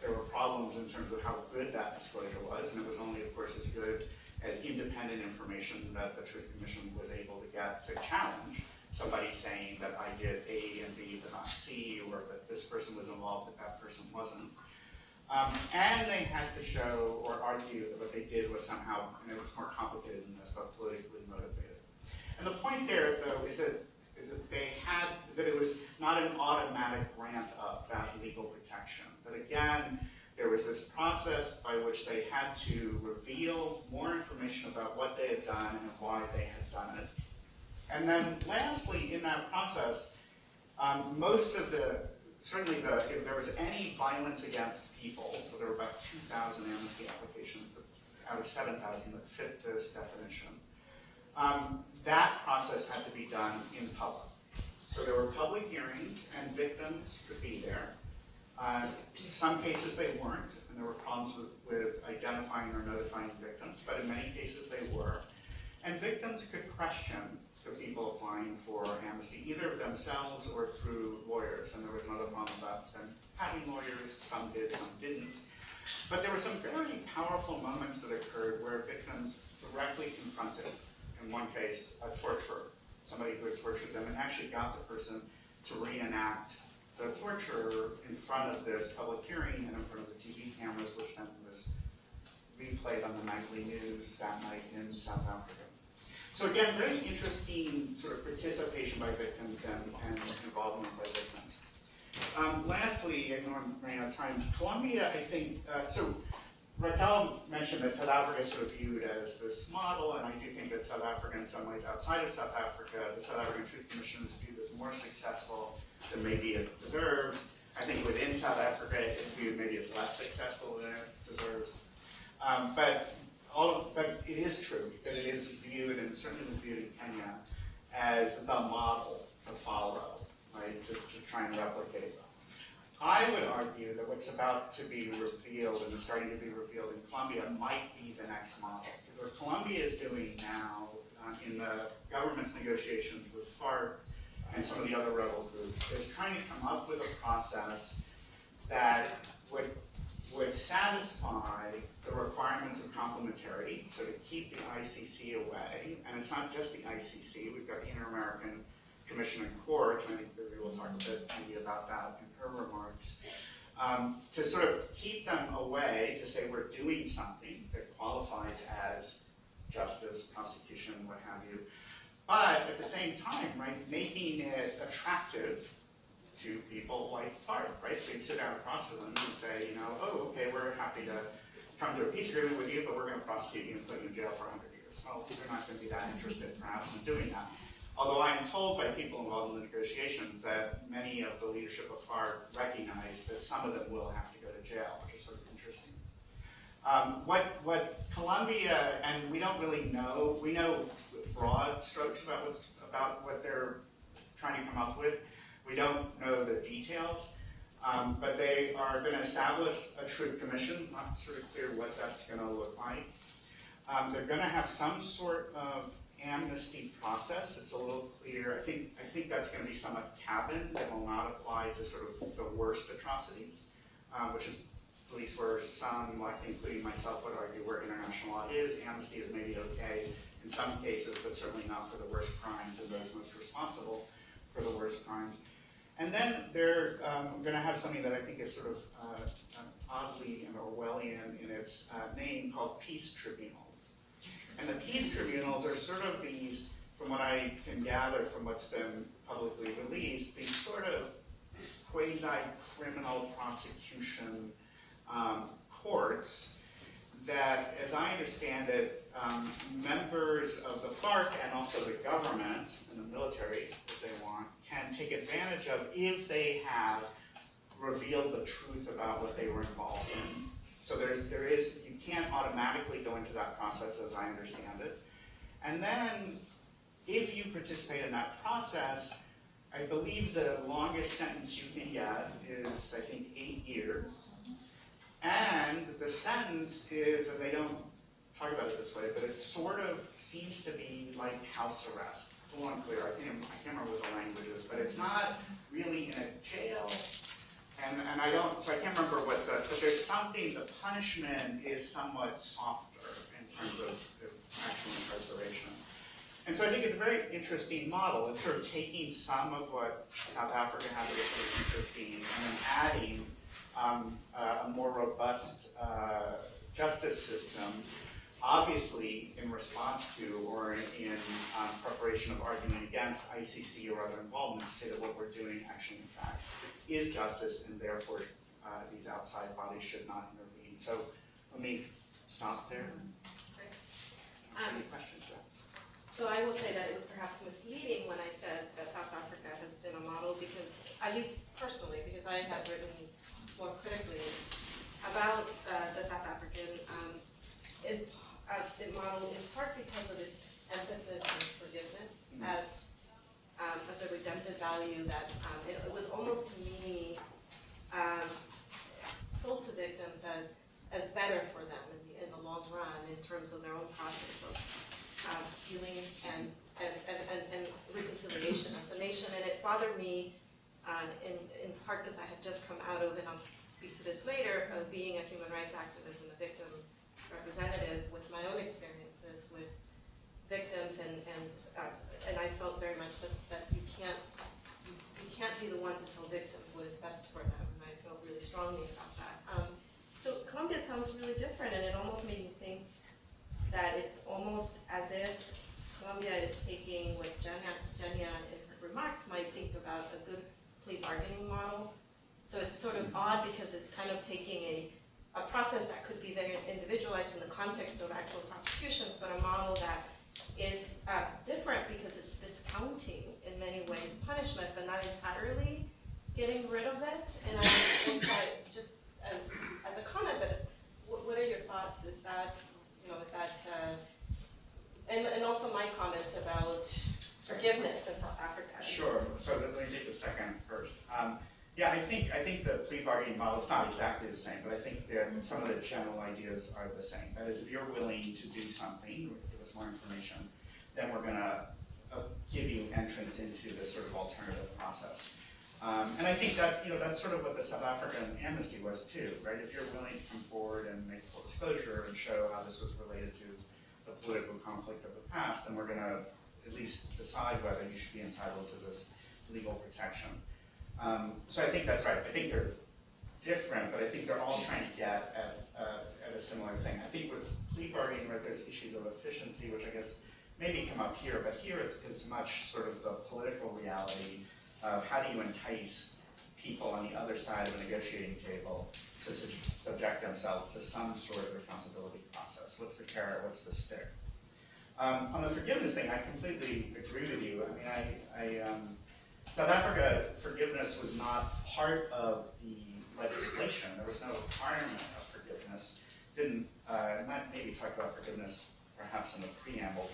there were problems in terms of how good that disclosure was, and it was only, of course, as good as independent information that the Truth Commission was able to get to challenge somebody saying that I did A and B but not C, or that this person was involved but that person wasn't. And they had to show or argue that what they did was somehow, and it was more complicated than this, but politically motivated. And the point there, though, is that it was not an automatic grant of that legal protection. But again, there was this process by which they had to reveal more information about what they had done and why they had done it. And then lastly, in that process, most of the certainly if there was any violence against people, so there were about 2,000 amnesty applications out of 7,000 that fit this definition, that process had to be done in public. So there were public hearings and victims could be there. In some cases they weren't, and there were problems with identifying or notifying victims, but in many cases they were. And victims could question the people applying for amnesty, either themselves or through lawyers. And there was another problem about them having lawyers, some did, some didn't. But there were some very powerful moments that occurred where victims directly confronted, in one case, a torturer, somebody who had tortured them, and actually got the person to reenact the torture in front of this public hearing and in front of the TV cameras, which then was replayed on the nightly news that night in South Africa. So again, very interesting sort of participation by victims and involvement by victims. Lastly, I know I'm running out of time, Colombia, I think, so Raquel mentioned that South Africa is sort of viewed as this model, and I do think that South Africa, in some ways outside of South Africa, the South African Truth Commission is viewed as more successful than maybe it deserves. I think within South Africa, it's viewed maybe as less successful than it deserves. But it is true that it is viewed, and certainly was viewed in Kenya, as the model to follow, right, to try and replicate. I would argue that what's about to be revealed and is starting to be revealed in Colombia might be the next model. Because what Colombia is doing now in the government's negotiations with FARC and some of the other rebel groups is trying to come up with a process that would satisfy the requirements of complementarity, so to keep the ICC away, and it's not just the ICC, we've got the Inter-American Commission and Court, and I think Vivi will talk a bit maybe about that in her remarks, to sort of keep them away, to say we're doing something that qualifies as justice, prosecution, what have you, but at the same time, right, making it attractive to people like FARC, right? So you sit down across from them and say, you know, oh, okay, we're happy to come to a peace agreement with you, but we're going to prosecute you and put you in jail for 100 years. Well, they're not going to be that interested, perhaps, in doing that. Although I am told by people involved in the negotiations that many of the leadership of FARC recognize that some of them will have to go to jail, which is sort of interesting. What Colombia, and we don't really know, we know broad strokes about what they're trying to come up with. We don't know the details, but they are going to establish a truth commission. Not sort of clear what that's going to look like. They're going to have some sort of amnesty process. It's a little clear. I think that's going to be somewhat cabined and will not apply to sort of the worst atrocities, which is at least where some, like including myself, would argue where international law is. Amnesty is maybe okay in some cases, but certainly not for the worst crimes and those most responsible for the worst crimes. And then they're going to have something that I think is sort of oddly and Orwellian in its name, called peace tribunals. And the peace tribunals are sort of these, from what I can gather from what's been publicly released, these sort of quasi-criminal prosecution courts that, as I understand it, members of the FARC and also the government and the military, if they want, can take advantage of if they have revealed the truth about what they were involved in. So you can't automatically go into that process, as I understand it. And then, if you participate in that process, I believe the longest sentence you can get is, I think, 8 years. And the sentence is, and they don't talk about it this way, but it sort of seems to be like house arrest. It's a little unclear. I can't remember what the language is, but it's not really in a jail. And so I can't remember but there's something, the punishment is somewhat softer in terms of actual incarceration. And so I think it's a very interesting model. It's sort of taking some of what South Africa had that was sort of interesting and then adding a more robust justice system, obviously in response to or in preparation of argument against ICC or other involvement, to say that what we're doing actually, in fact, is justice, and therefore these outside bodies should not intervene. So let me stop there. Any questions? So I will say that it was perhaps misleading when I said that South Africa has been on model because, at least personally, because I have written more critically about the South African model, in part because of its emphasis on forgiveness as a redemptive value that it was almost to me sold to victims as better for them in the long run in terms of their own process of healing and reconciliation as a nation. And it bothered me in part because I had just come out of, and I'll speak to this later, of being a human rights activist and a victim representative with my own experiences with victims, and I felt very much that you can't be the one to tell victims what is best for them, and I felt really strongly about that. So Colombia sounds really different, and it almost made me think that it's almost as if Colombia is taking what Jenya in her remarks might think about a good plea bargaining model. So it's sort of odd because it's kind of taking a process that could be very individualized in the context of actual prosecutions, but a model that is different because it's discounting in many ways punishment, but not entirely getting rid of it. And I'm sorry, just as a comment, but what are your thoughts? Is that, and also my comments about forgiveness in South Africa? Sure. So let me take the second first. Yeah, I think the plea bargaining model, it's not exactly the same, but I think that some of the general ideas are the same. That is, if you're willing to do something, give us more information, then we're going to give you entrance into this sort of alternative process. And I think that's sort of what the South African amnesty was too, right? If you're willing to come forward and make full disclosure and show how this was related to the political conflict of the past, then we're going to at least decide whether you should be entitled to this legal protection. So I think that's right. I think they're different, but I think they're all trying to get at a similar thing. I think with plea bargaining, right, there's issues of efficiency, which I guess maybe come up here, but here it's much sort of the political reality of how do you entice people on the other side of a negotiating table to subject themselves to some sort of accountability process. What's the carrot? What's the stick? On the forgiveness thing, I completely agree with you. I mean, South Africa forgiveness was not part of the legislation. There was no requirement of forgiveness. Might maybe talk about forgiveness perhaps in the preamble,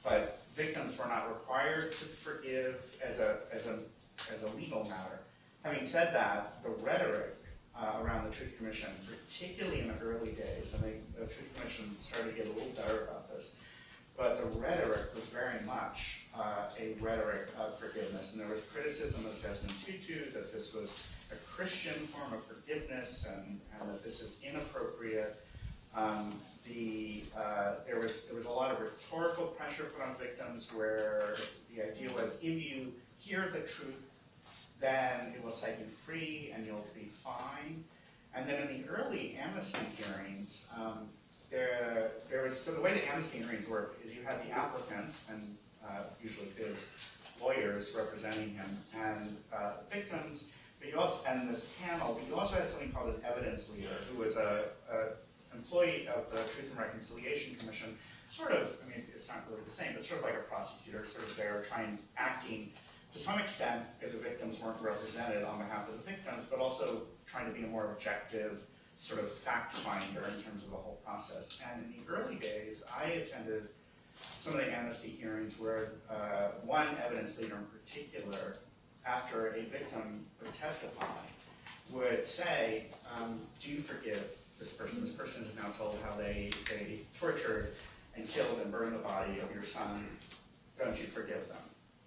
but victims were not required to forgive as a legal matter. Having said that, the rhetoric around the Truth Commission, particularly in the early days, and the Truth Commission started to get a little better about this, but the rhetoric was very much a rhetoric of forgiveness. And there was criticism of Desmond Tutu that this was a Christian form of forgiveness and that this is inappropriate. There was a lot of rhetorical pressure put on victims where the idea was if you hear the truth, then it will set you free and you'll be fine. And then in the early amnesty hearings, so the way the amnesty hearings work is you had the applicant, and usually his lawyers representing him, and victims, but you also, and this panel, but you also had something called an evidence leader, who was a employee of the Truth and Reconciliation Commission, sort of, I mean, it's not really the same, but sort of like a prosecutor, sort of there acting to some extent if the victims weren't represented on behalf of the victims, but also trying to be a more objective sort of fact finder in terms of the whole process. And in the early days, I attended some of the amnesty hearings where one evidence leader in particular, after a victim would testify, would say, do you forgive this person? This person is now told how they tortured and killed and burned the body of your son. Don't you forgive them?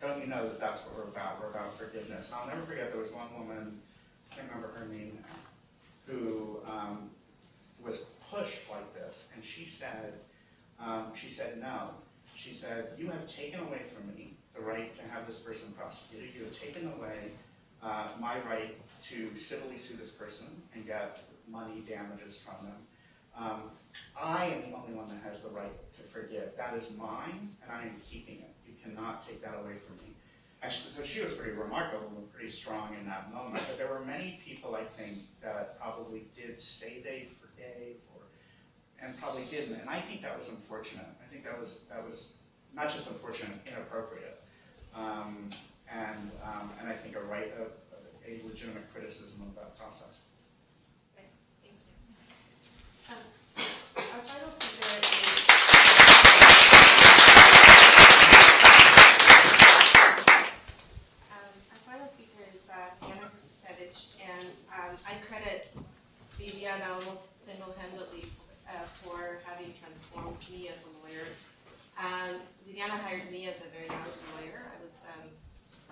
Don't you know that that's what we're about? We're about forgiveness. And I'll never forget, there was one woman, I can't remember her name now, who was pushed like this, and she said no. She said, you have taken away from me the right to have this person prosecuted. You have taken away my right to civilly sue this person and get money damages from them. I am the only one that has the right to forgive. That is mine, and I am keeping it. You cannot take that away from me. Actually, so she was pretty remarkable and pretty strong in that moment. But there were many people, I think, that probably did say they forgave, and probably didn't. And I think that was unfortunate. I think that was not just unfortunate, inappropriate. and I think a legitimate criticism of that process. Thank you. Our final speaker is Viviana Krsticevic, and I credit Viviana almost single-handedly for having transformed me as a lawyer. Viviana hired me as a very young lawyer. I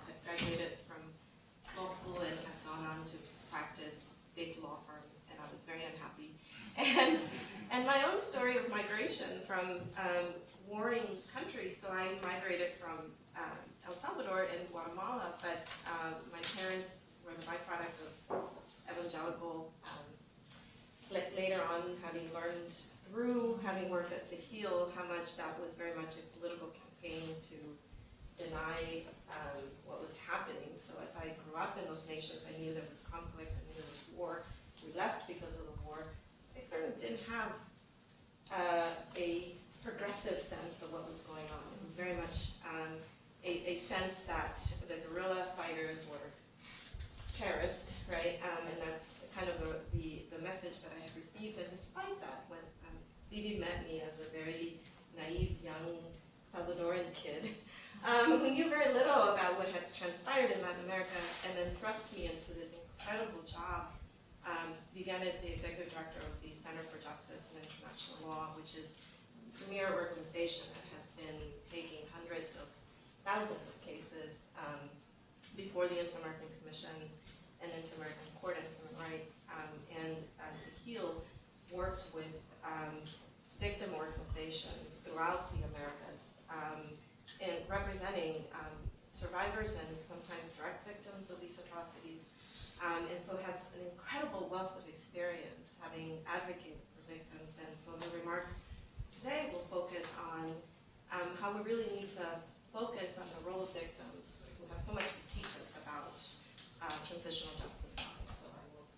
had graduated from law school and had gone on to practice big law firm, and I was very unhappy. And my own story of migration from warring countries. So I migrated from El Salvador and Guatemala, but my parents were the byproduct of evangelical. Later on, having learned through having worked at Sahil, how much that was very much a political campaign to deny what was happening. So as I grew up in those nations, I knew there was conflict, I knew there was war. We left because of the war. I sort of didn't have a progressive sense of what was going on. It was very much a sense that the guerrilla fighters were terrorists, right? And that's kind of the message that I had received. And despite that, when Vivi met me as a very naive, young Salvadoran kid, who knew very little about what had transpired in Latin America, and then thrust me into this incredible job. Viviana is the executive director of the Center for Justice and International Law, which is a premier organization that has been taking hundreds of thousands of cases before the Inter-American Commission and Inter-American Court of Human Rights. And Sahil works with victim organizations throughout the Americas in representing survivors and sometimes direct victims of these atrocities. And so has an incredible wealth of experience having advocated for victims. And so the remarks today will focus on how we really need to focus on the role of victims who have so much to teach us about transitional justice. So I will.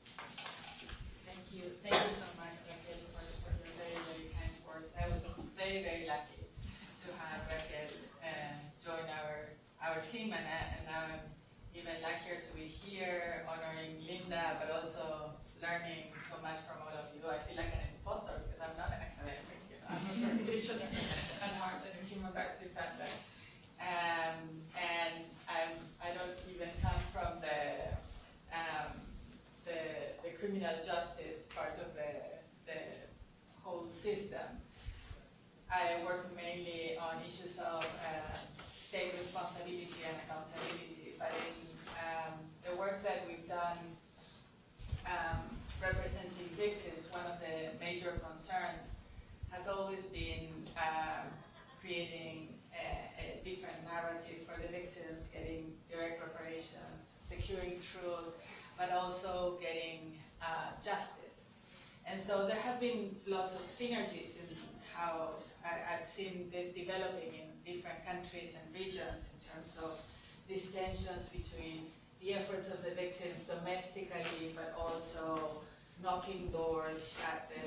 Thank you so much, Raquel, for your very, very kind words. I was very, very lucky to have Raquel join our team, and now I'm even luckier to be here, honoring Linda, but also learning so much from all of you. I feel like an imposter because I'm not an academic, I'm a practitioner and art and human rights defender. And I don't even come from the criminal justice part of the whole system. I work mainly on issues of state responsibility and accountability, but in the work that we've done representing victims, one of the major concerns has always been creating a different narrative for the victims, getting direct reparations, securing truth, but also getting justice. And so there have been lots of synergies in how I've seen this developing in different countries and regions in terms of these tensions between the efforts of the victims domestically, but also knocking doors at the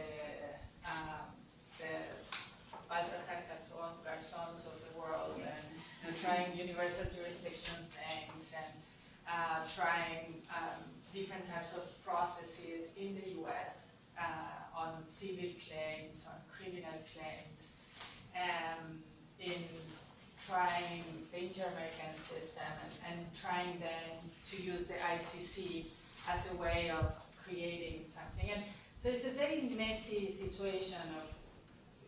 Baltasar Garzons of the world, and trying universal jurisdiction things, and trying different types of processes in the US on civil claims, on criminal claims, in trying the Inter-American system, and trying then to use the ICC as a way of creating something. And so it's a very messy situation of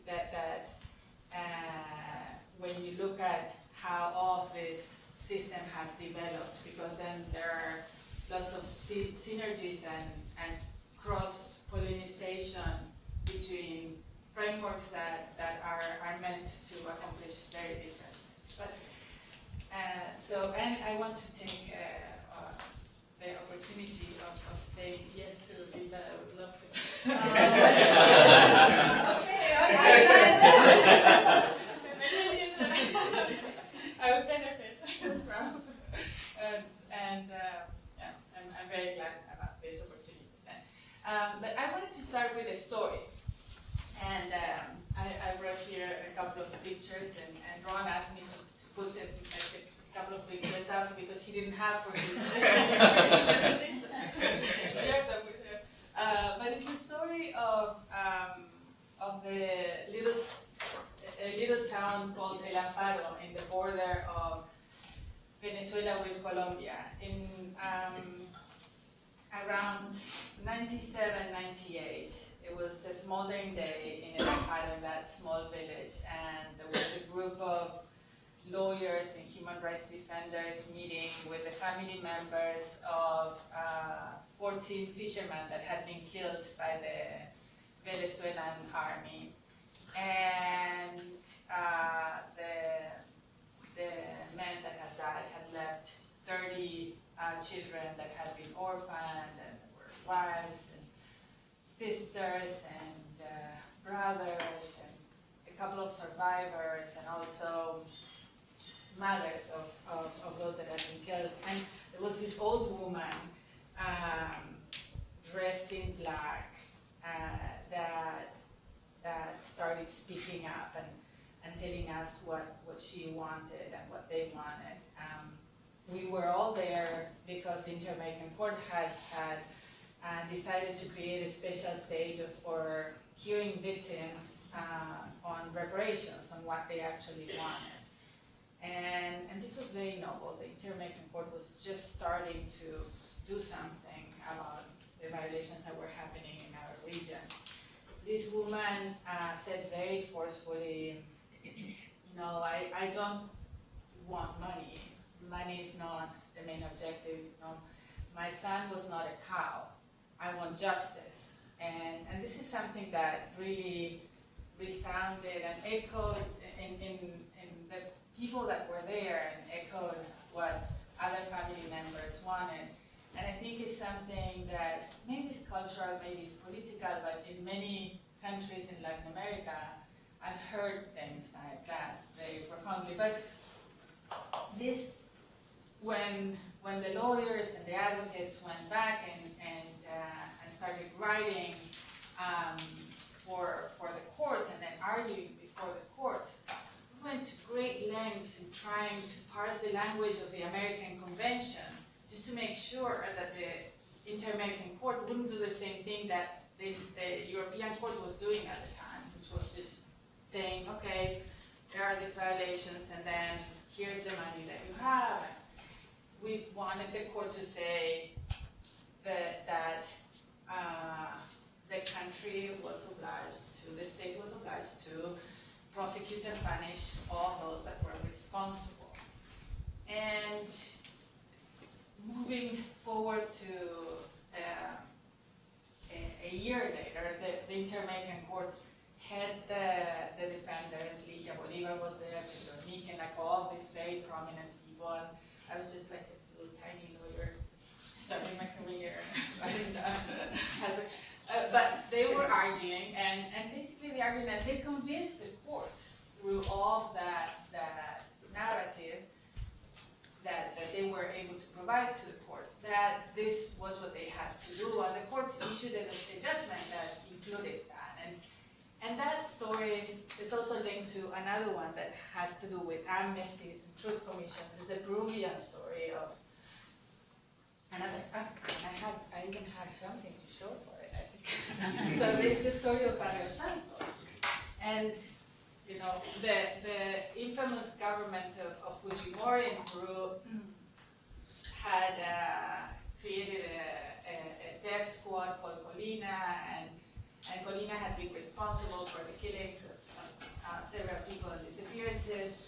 that when you look at how all this system has developed, because then there are lots of synergies and cross-pollination between frameworks that are meant to accomplish very different things. But and I want to take the opportunity of saying yes to Linda. I would love to. I would benefit from, I'm very glad about this opportunity. But I wanted to start with a story, and I wrote here a couple of pictures, and Ron asked me to put a couple of pictures up because he didn't have for his presentation. Share them with him. But it's a story of a little town called El Amparo in the border of Venezuela with Colombia in around 97, 98. It was a smoldering day in El Amparo, in that small village, and there was a group of lawyers and human rights defenders meeting with the family members of 14 fishermen that had been killed by the Venezuelan army. And the men that had died had left 30 children that had been orphaned, and there were wives and sisters and brothers and a couple of survivors, and also mothers of those that had been killed. And there was this old woman dressed in black that started speaking up and telling us what she wanted and what they wanted. We were all there because the Inter-American Court had decided to create a special stage for hearing victims on reparations, on what they actually wanted. And this was very novel. The Inter-American Court was just starting to do something about the violations that were happening in our region. This woman said very forcefully, I don't want money. Money is not the main objective. My son was not a cow. I want justice. And this is something that really resounded and echoed in the people that were there, and echoed what other family members wanted. And I think it's something that maybe it's cultural, maybe it's political, but in many countries in Latin America, I've heard things like that very profoundly. But this, when the lawyers and the advocates went back and started writing for the court and then arguing before the court, we went to great lengths in trying to parse the language of the American Convention, just to make sure that the Inter-American Court wouldn't do the same thing that the European Court was doing at the time, which was just saying, okay, there are these violations, and then here's the money that you have. We wanted the court to say that the country was obliged to, the state was obliged to prosecute and punish all those that were responsible. And moving forward to a year later, the Inter-American Court had the defenders. Ligia Bolivar was there, Nick and all these very prominent people. And I was just like a little tiny lawyer starting my career. But they were arguing, and basically the argument, they convinced the court through all that narrative that they were able to provide to the court, that this was what they had to do, and the court issued a judgment that included that. And that story is also linked to another one that has to do with amnesties and truth commissions. It's the Peruvian story of another. I even have something to show for it, I think. So it's the story of Padre Santos. And the infamous government of Fujimori in Peru had created a death squad called Colina, and Colina had been responsible for the killings of several people and disappearances.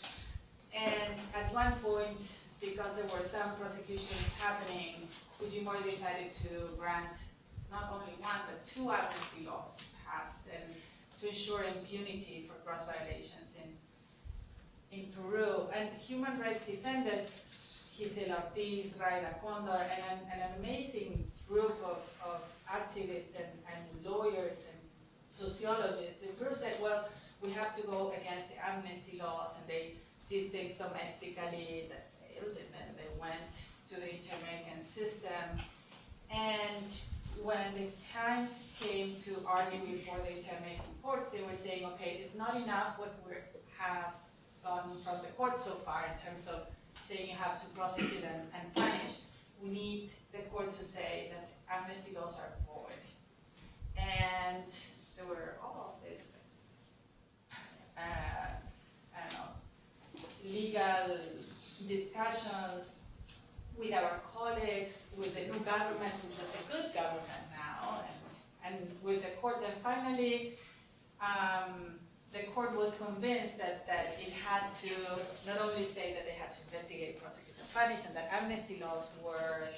And at one point, because there were some prosecutions happening, Fujimori decided to grant not only one, but 2 amnesty laws passed, and to ensure impunity for cross violations in Peru. And human rights defenders, Gisela Ortiz, Raila Condor, and an amazing group of activists and lawyers and sociologists in Peru said, well, we have to go against the amnesty laws, and they did things domestically that failed, and then they went to the Inter-American system. And when the time came to argue before the Inter-American courts, they were saying, okay, it's not enough what we have gotten from the court so far in terms of saying you have to prosecute and punish, we need the court to say that amnesty laws are void. And there were all of this, I don't know, legal discussions with our colleagues, with the new government, which was a good government now, and with the court. And finally, the court was convinced that it had to not only say that they had to investigate, prosecute, and punish, and that amnesty laws were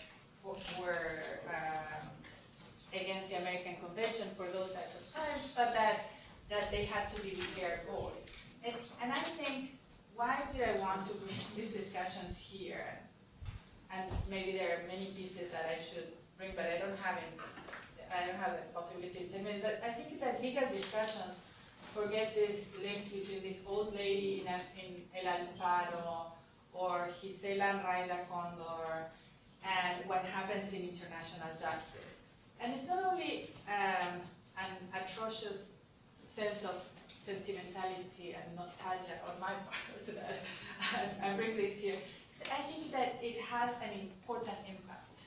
against the American Convention for those types of crimes, but that they had to be declared void. And I think, why did I want to bring these discussions here? And maybe there are many pieces that I should bring, but I don't have the possibility to admit that. I think that legal discussions forget these links between this old lady in El Amparo or Gisela Raida Condor and what happens in international justice. And it's not only an atrocious sense of sentimentality and nostalgia on my part that I bring this here. So I think that it has an important impact.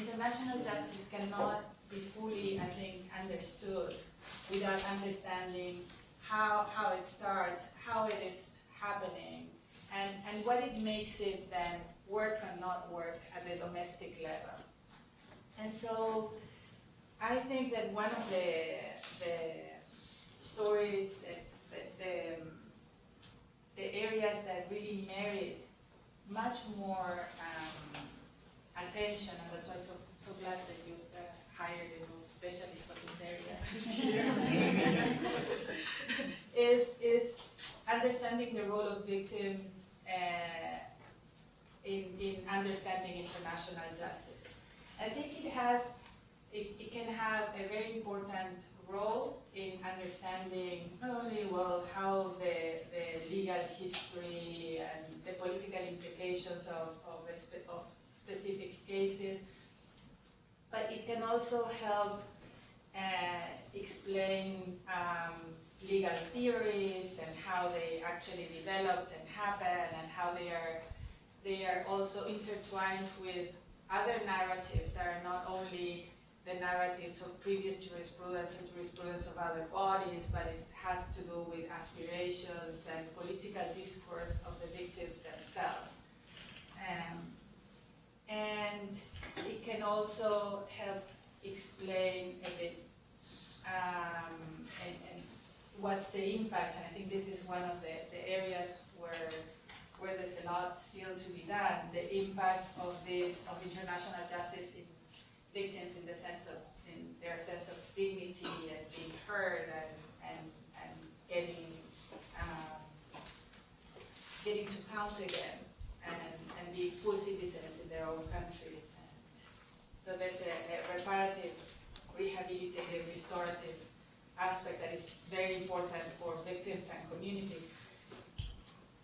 International justice cannot be fully, I think, understood without understanding how it starts, how it is happening, and what it makes it then work or not work at the domestic level. And so I think that one of the stories, the areas that really merit much more attention, and that's why I'm so glad that you've hired a new specialist of this area is understanding the role of victims in understanding international justice. I think it can have a very important role in understanding not only how the legal history and the political implications of specific cases, but it can also help explain legal theories and how they actually developed and happened, and how they are also intertwined with other narratives that are not only the narratives of previous jurisprudence or jurisprudence of other bodies, but it has to do with aspirations and political discourse of the victims themselves. And it can also help explain a bit and what's the impact. And I think this is one of the areas where there's a lot still to be done, the impact of international justice in victims in their sense of dignity and being heard and getting to count again and be full citizens in their own countries. And so there's a reparative, rehabilitative, restorative aspect that is very important for victims and communities.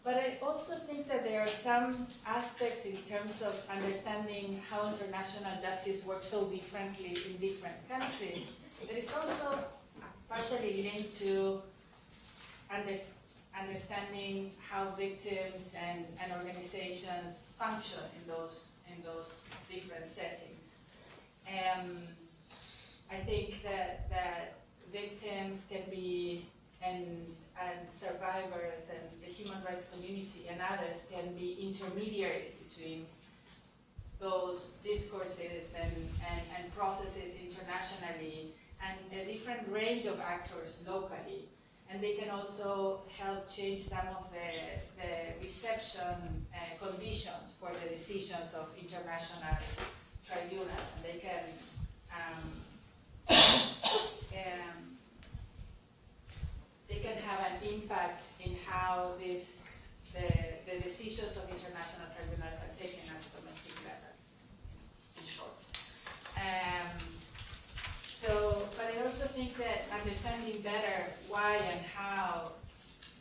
But I also think that there are some aspects in terms of understanding how international justice works so differently in different countries that is also partially linked to understanding how victims and organizations function in those different settings. I think that victims can be and survivors and the human rights community and others can be intermediaries between those discourses and processes internationally and a different range of actors locally. And they can also help change some of the reception conditions for the decisions of international tribunals, and they can have an impact in how the decisions of international tribunals are taken at the domestic level, in short. But I also think that understanding better why and how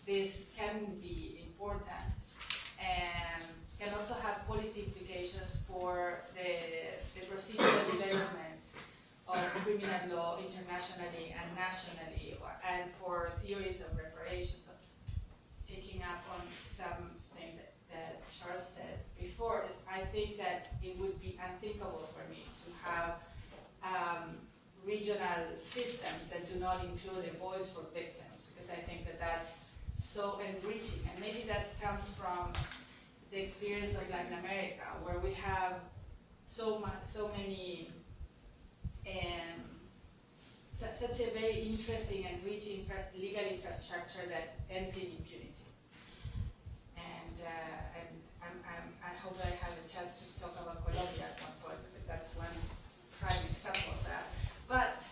this can be important can also have policy implications for the procedural developments of criminal law internationally and nationally, and for theories of reparations, taking up on something that Charles said. systems that do not include a voice for victims, because I think that that's so enriching, and maybe that comes from the experience of Latin America, where we have so many, such a very interesting and rich legal infrastructure that ends in impunity. And I hope that I have a chance to talk about Colombia at one point, because that's one prime example of that. But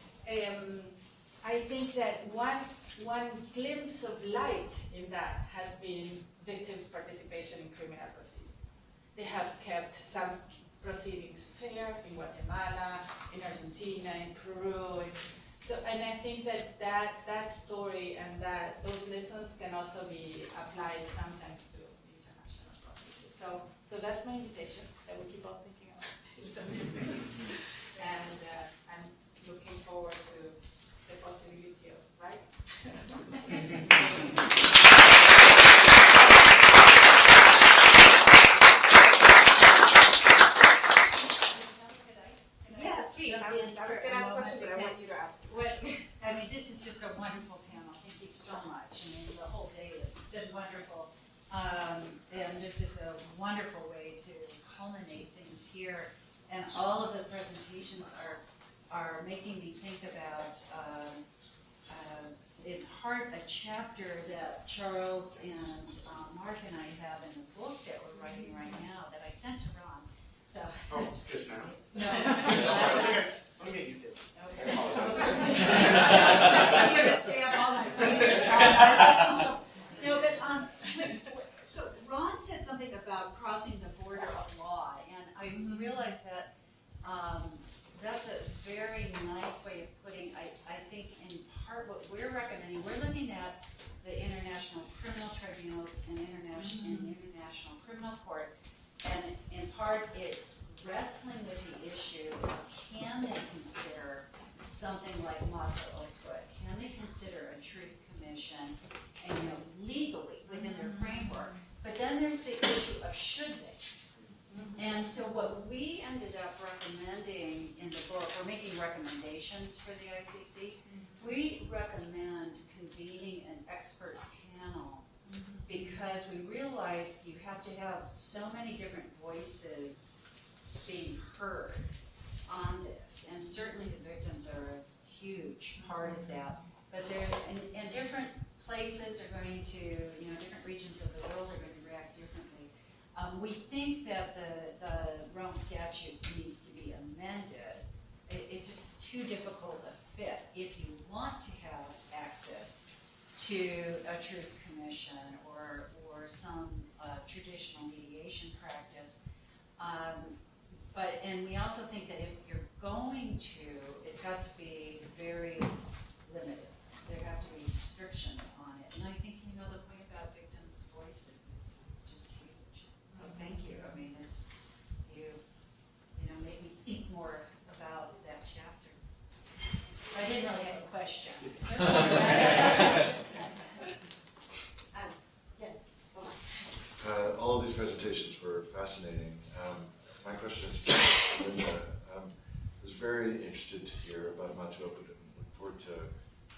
I think that one glimpse of light in that has been victims' participation in criminal proceedings. They have kept some proceedings fair in Guatemala, in Argentina, in Peru. And I think that story and those lessons can also be applied sometimes to international processes. So that's my invitation, that we keep on thinking about it. And I'm looking forward to the possibility of, right? Yes, please. I was going to ask a question, but I want you to ask. I mean, this is just a wonderful panel. Thank you so much. I mean, the whole day has been wonderful. And this is a wonderful way to culminate things here. And all of the presentations are making me think about, in part, a chapter that Charles and Mark and I have in the book that we're writing right now that I sent to Ron. So. Oh, just now? No. Let me you did. Okay. I'm here to stay up all night. No, but so Ron said something about crossing the border of law, and I realized that that's a very nice way of putting. I think in part what we're recommending, we're looking at the International Criminal Tribunals and International Criminal Court, and in part it's wrestling with the issue of can they consider something like mata output? Can they consider a truth commission, and legally within their framework? But then there's the issue of should they? And so what we ended up recommending in the book, we're making recommendations for the ICC. We recommend convening an expert panel because we realized you have to have so many different voices being heard on this, and certainly the victims are a huge part of that. But they're and different places are going to, different regions of the world are going to react differently. We think that the Rome Statute needs to be amended. It's just too difficult a fit if you want to have access to a truth commission or some traditional mediation practice. And we also think that if you're going to, it's got to be very limited. There have to be restrictions on it. And I think, the point about victims' voices is just huge. So thank you. I mean, it's, you made me think more about that chapter. I didn't really have a question. Yes. All of these presentations were fascinating. My question is for Linda. I was very interested to hear about Mata Output and look forward to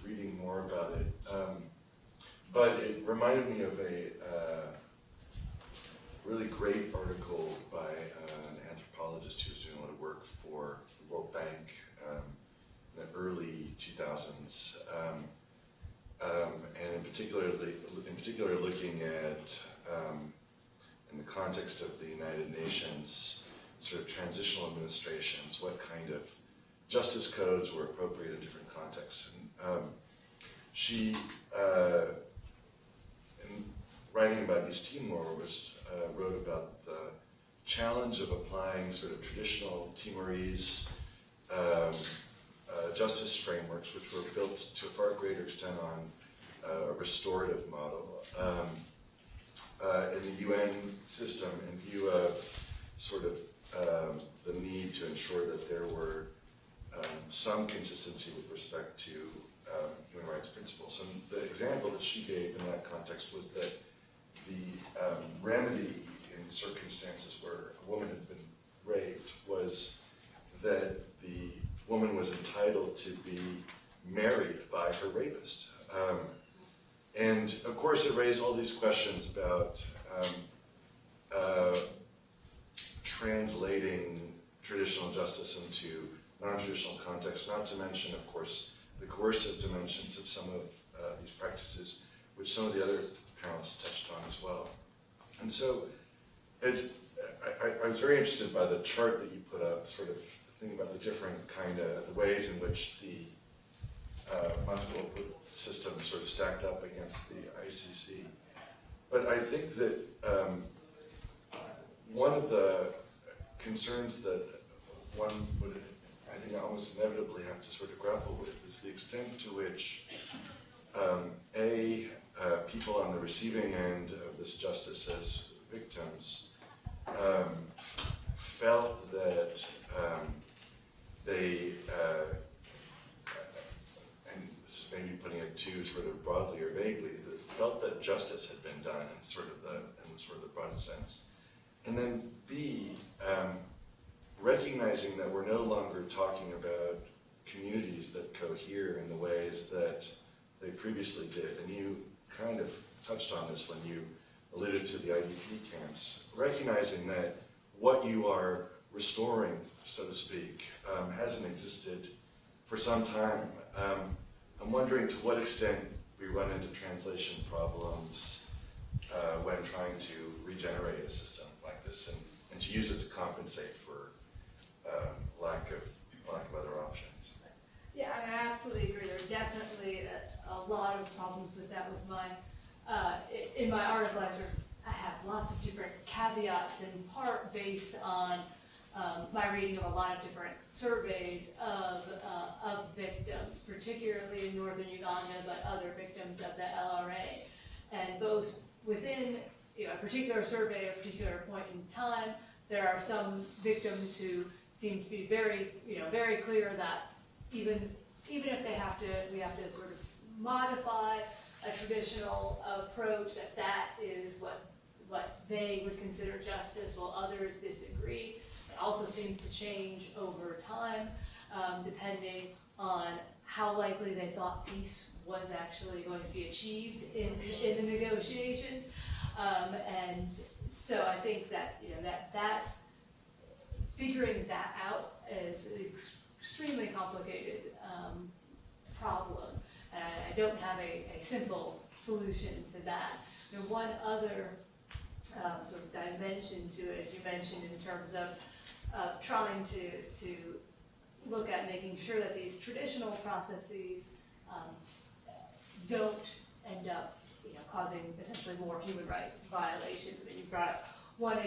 reading more about it. But it reminded me of a really great article by an anthropologist who was doing a lot of work for the World Bank in the early 2000s, and in particular looking at, in the context of the United Nations, sort of transitional administrations, what kind of justice codes were appropriate in different contexts. And she, in writing about East Timor, wrote about the challenge of applying sort of traditional Timorese justice frameworks, which were built to a far greater extent on a restorative model in the UN system, in view of sort of the need to ensure that there were some consistency with respect to human rights principles. And the example that she gave in that context was that the remedy in circumstances where a woman had been raped was that the woman was entitled to be married by her rapist. And of course it raised all these questions about translating traditional justice into non-traditional contexts, not to mention, of course, the coercive dimensions of some of these practices, which some of the other panelists touched on as well. And so, as I was very interested by the chart that you put up, sort of thinking about the different the ways in which the multiple system sort of stacked up against the ICC. But I think that one of the concerns that one would, I think, almost inevitably have to sort of grapple with is the extent to which people on the receiving end of this justice as victims felt that they, and this is maybe putting it too sort of broadly or vaguely, that felt that justice had been done in sort of the broad sense. And then B, recognizing that we're no longer talking about communities that cohere in the ways that they previously did. And you kind of touched on this when you alluded to the IDP camps. Recognizing that what you are restoring, so to speak, hasn't existed for some time. I'm wondering to what extent we run into translation problems when trying to regenerate a system like this and to use it to compensate for lack of other options. Yeah, I absolutely agree. There are definitely a lot of problems with that. With my in my article, I have lots of different caveats, in part based on my reading of a lot of different surveys of victims, particularly in northern Uganda, but other victims of the LRA, and both within a particular survey, a particular point in time, there are some victims who seem to be very clear that even if we have to sort of modify a traditional approach, that is what they would consider justice, while others disagree. It also seems to change over time, depending on how likely they thought peace was actually going to be achieved in the negotiations. And so I think that that's figuring that out is an extremely complicated problem, and I don't have a simple solution to that. And one other sort of dimension to it, as you mentioned, in terms of trying to look at making sure that these traditional processes don't end up causing essentially more human rights violations. I mean, you brought up one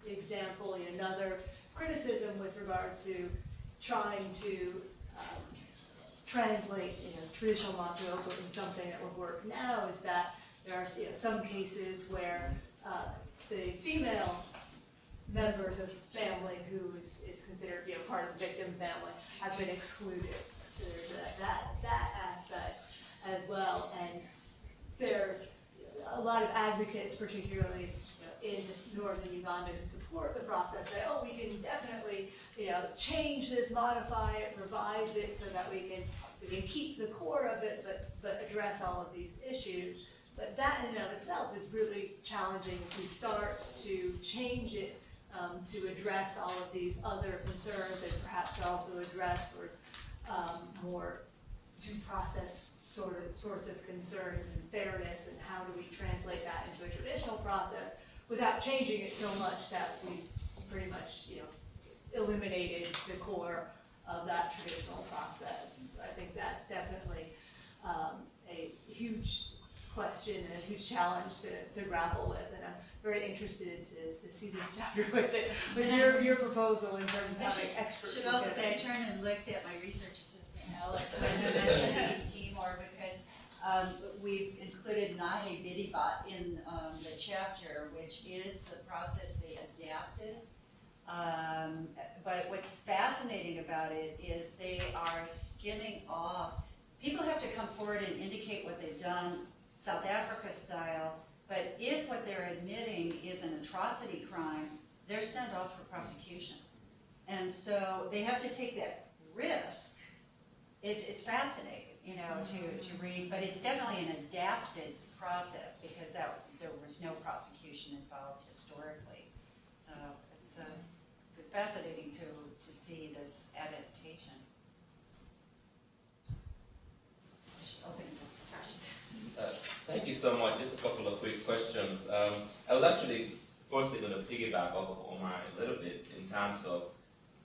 example. Another criticism with regard to trying to translate traditional Matsuoko in something that would work now is that there are some cases where the female members of the family who is considered part of the victim family have been excluded. So there's that aspect as well, and there's a lot of advocates, particularly in northern Uganda, who support the process, say, oh, we can definitely change this, modify it, revise it, so that we can keep the core of it, but address all of these issues. But that in and of itself is really challenging if we start to change it to address all of these other concerns, and perhaps also address more due process sorts of concerns and fairness, and how do we translate that into a traditional process without changing it so much that we've pretty much eliminated the core of that traditional process. And so I think that's definitely a huge question and a huge challenge to grapple with, and I'm very interested to see this chapter with your proposal in terms of having experts. I should also say I turned and looked at my research assistant Alex when you mentioned East Timor, because we've included Nahe Bidibat in the chapter, which is the process they adapted. But what's fascinating about it is they are skimming off. People have to come forward and indicate what they've done, South Africa style, but if what they're admitting is an atrocity crime, they're sent off for prosecution. And so they have to take that risk it's fascinating, you know, to read, but it's definitely an adapted process because there was no prosecution involved historically. So it's fascinating to see this adaptation. I should open it up for questions. Thank you so much. Just a couple of quick questions. I was actually firstly going to piggyback off of Omar a little bit in terms of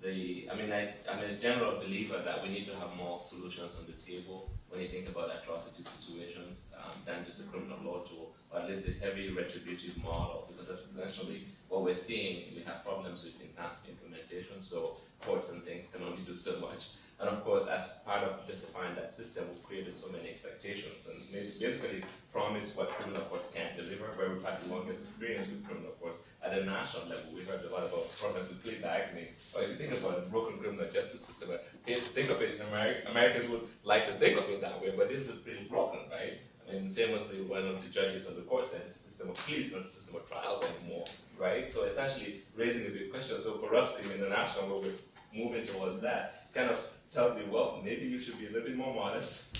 I'm a general believer that we need to have more solutions on the table when you think about atrocity situations than just a criminal law tool, or at least the heavy retributive model, because that's essentially what we're seeing. We have problems with enhanced implementation, so courts and things can only do so much. And of course, as part of justifying that system, we've created so many expectations and basically promised what criminal courts can't deliver, where we've had the longest experience with criminal courts at a national level. We've heard a lot about problems with plea bargaining. Or if you think about a broken criminal justice system, think of it in America, Americans would like to think of it that way, but this is pretty broken, right? I mean, famously, one of the judges on the court said it's a system of pleas, not a system of trials anymore, right? So essentially raising a big question. So for us in international, where we're moving towards that, kind of tells me, well, maybe you should be a little bit more modest,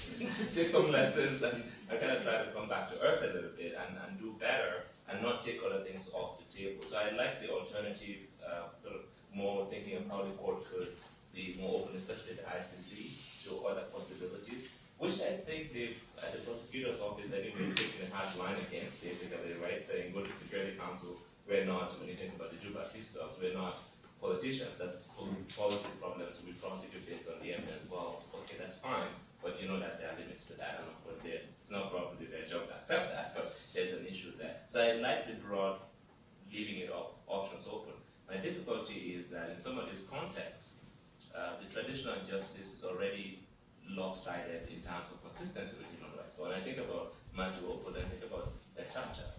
take some lessons, and kind of try to come back to earth a little bit and do better, and not take other things off the table. So I like the alternative, sort of more thinking of how the court could be more open, especially the ICC, to other possibilities, which I think they've, at the prosecutor's office, I think they've taken a hard line against, basically, right? Saying, go to the Security Council, we're not, when you think about the Juba peace talks, we're not politicians, that's policy problems, we prosecute based on the evidence. Well, okay, that's fine, but you know that there are limits to that, and of course it's not probably their job to accept that, but there's an issue there. So I like the broad, leaving it all options open. My difficulty is that in some of these contexts, the traditional justice is already lopsided in terms of consistency with human rights. So when I think about Matthew Opal, I think about Gacaca.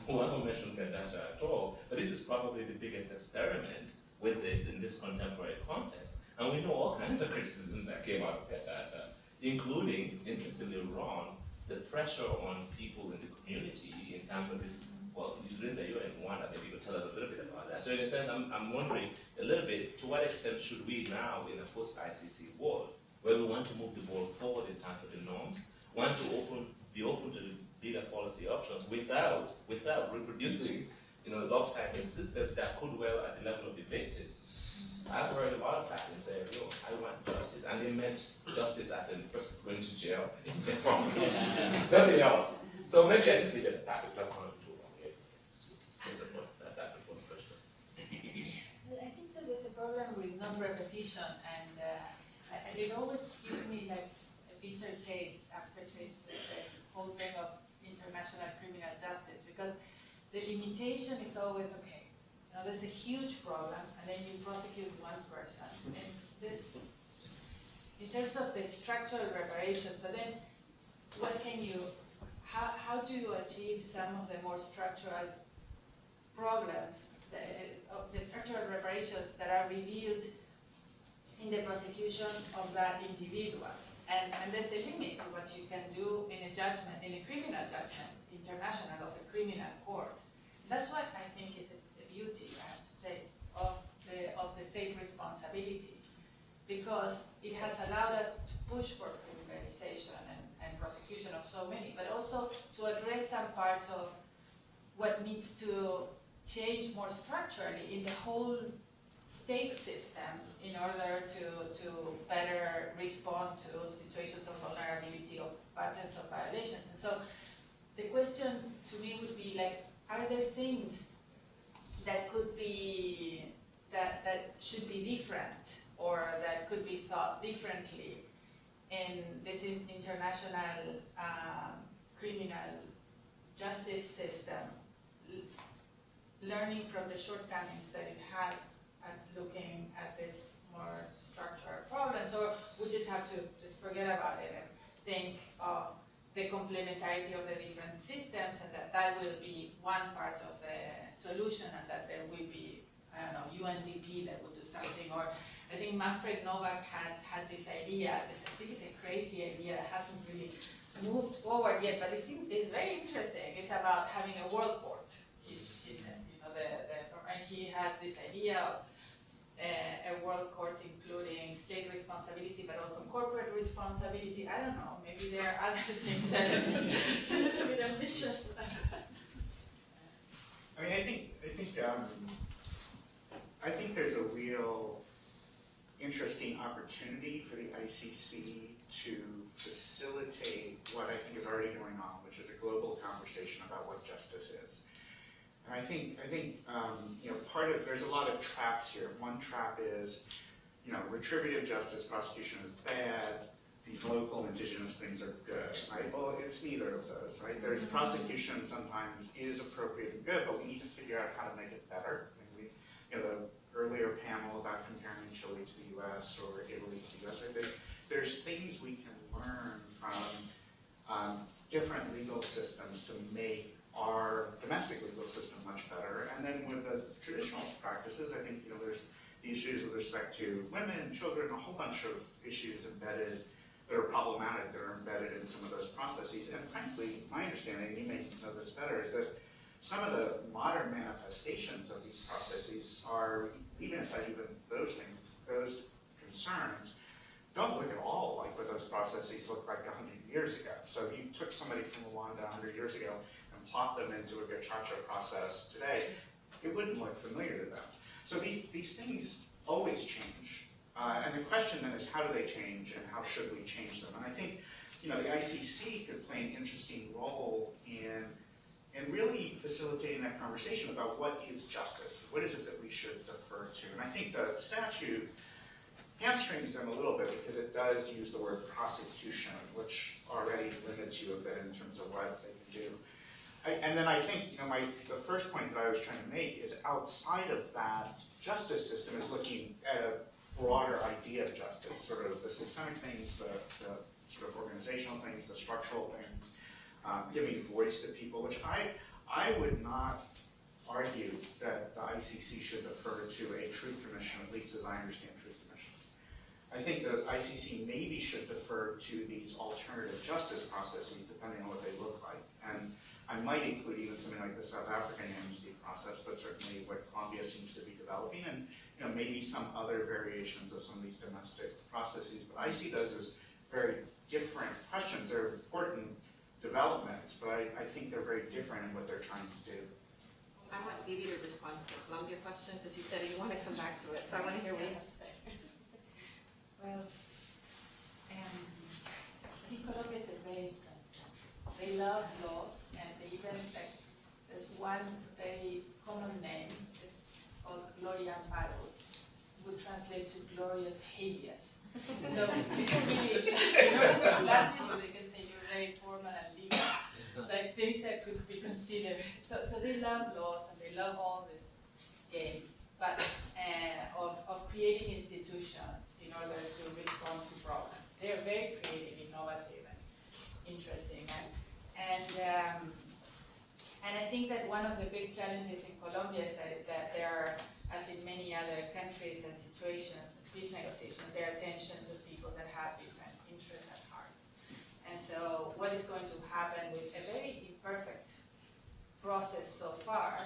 Who haven't mentioned Gacaca at all, but this is probably the biggest experiment with this in this contemporary context. And we know all kinds of criticisms that came out of Gacaca, including, interestingly, Ron, the pressure on people in the community in terms of this. Well, Linda, you're in one, maybe you could tell us a little bit about that. So in a sense, I'm wondering a little bit, to what extent should we now, in a post-ICC world, where we want to move the ball forward in terms of the norms, want to be open to the bigger policy options without reproducing lopsided systems that could well at the level of the victim. I've heard a lot of Catholics say, I want justice, and they meant justice as in the person's going to jail, nothing else. So maybe I just leave it at that, because I'm going too long here. Just that's the first question. I think that there's a problem with non-repetition, and it always gives me like a bitter aftertaste, the whole thing of international criminal justice, because the limitation is always, okay, there's a huge problem, and then you prosecute one person. And this, in terms of the structural reparations, but then how do you achieve some of the more structural problems, the structural reparations that are revealed in the prosecution of that individual? And there's a limit to what you can do in a judgment, in a criminal judgment, international, of a criminal court. That's what I think is the beauty, I have to say, of the state responsibility, because it has allowed us to push for criminalization and prosecution of so many, but also to address some parts of what needs to change more structurally in the whole state system in order to better respond to situations of vulnerability, of patterns of violations. And so the question to me would be like, are there things that could be, that should be different, or that could be thought differently in this international criminal justice system, learning from the shortcomings that it has at looking at this more structural problems, or we just have to just forget about it and think of the complementarity of the different systems, and that will be one part of the solution, and that there will be, I don't know, UNDP that will do something. Or I think Manfred Novak had this idea, I think it's a crazy idea that hasn't really moved forward yet, but it's very interesting. It's about having a world court, he said, and he has this idea of a world court including state responsibility but also corporate responsibility. I don't know, maybe there are other things that are a little bit ambitious. I mean, I think there's a real interesting opportunity for the ICC to facilitate what I think is already going on, which is a global conversation about what justice is. And I think there's a lot of traps here. One trap is, retributive justice prosecution is bad. These local indigenous things are good, right? Well, it's neither of those, right? There's prosecution sometimes is appropriate and good, but we need to figure out how to make it better. I mean, the earlier panel about comparing Chile to the U.S. or Italy to the U.S., right? There's things we can learn from different legal systems to make our domestic legal system much better. And then with the traditional practices, I think there's the issues with respect to women, children, a whole bunch of issues embedded that are problematic, that are embedded in some of those processes. And frankly, my understanding, you may know this better, is that some of the modern manifestations of these processes are, even aside even those things, those concerns, don't look at all like what those processes looked like 100 years ago. So if you took somebody from Rwanda 100 years ago and plopped them into a gacaca process today, it wouldn't look familiar to them. So these things always change. And the question then is, how do they change and how should we change them? And I think, the ICC could play an interesting role in really facilitating that conversation about what is justice, what is it that we should defer to. And I think the statute hamstrings them a little bit because it does use the word prosecution, which already limits you a bit in terms of what they can do. And then I think, the first point that I was trying to make is outside of that, justice system is looking at a broader idea of justice, sort of the systemic things, the sort of organizational things, the structural things, giving voice to people, which I would not argue that the ICC should defer to a truth commission, at least as I understand truth commissions. I think the ICC maybe should defer to these alternative justice processes, depending on what they look like. And I might include even something like the South African amnesty process, but certainly what Colombia seems to be developing, and maybe some other variations of some of these domestic processes. But I see those as very different questions. They're important developments, but I think they're very different in what they're trying to do. I want Vivi to respond to the Colombia question, because you said you want to come back to it, so I want to hear what you have to say. Well, I think Colombia is a very strange country. They love laws, and they even, there's one very common name, it's called Gloria Amparo, which would translate to glorious habeas. So people really, in order to flatter you, they can say you're very formal and legal, like things that could be considered. So they love laws and they love all these games, but of creating institutions in order to respond to problems. They are very creative, innovative, and interesting. And I think that one of the big challenges in Colombia is that there are, as in many other countries and situations, peace negotiations, there are tensions of people that have different interests at heart. And so what is going to happen with a very imperfect process so far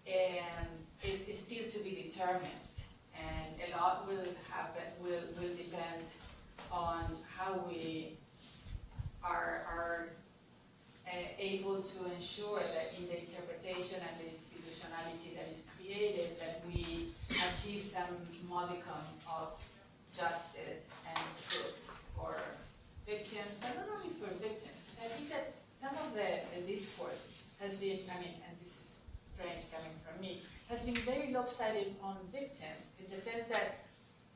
is still to be determined. And a lot will happen, will depend on how we are able to ensure that in the interpretation and the institutionality that is created, that we achieve some modicum of justice and truth for victims, but not only for victims, because I think that some of the discourse has been, and this is strange coming from me, has been very lopsided on victims, in the sense that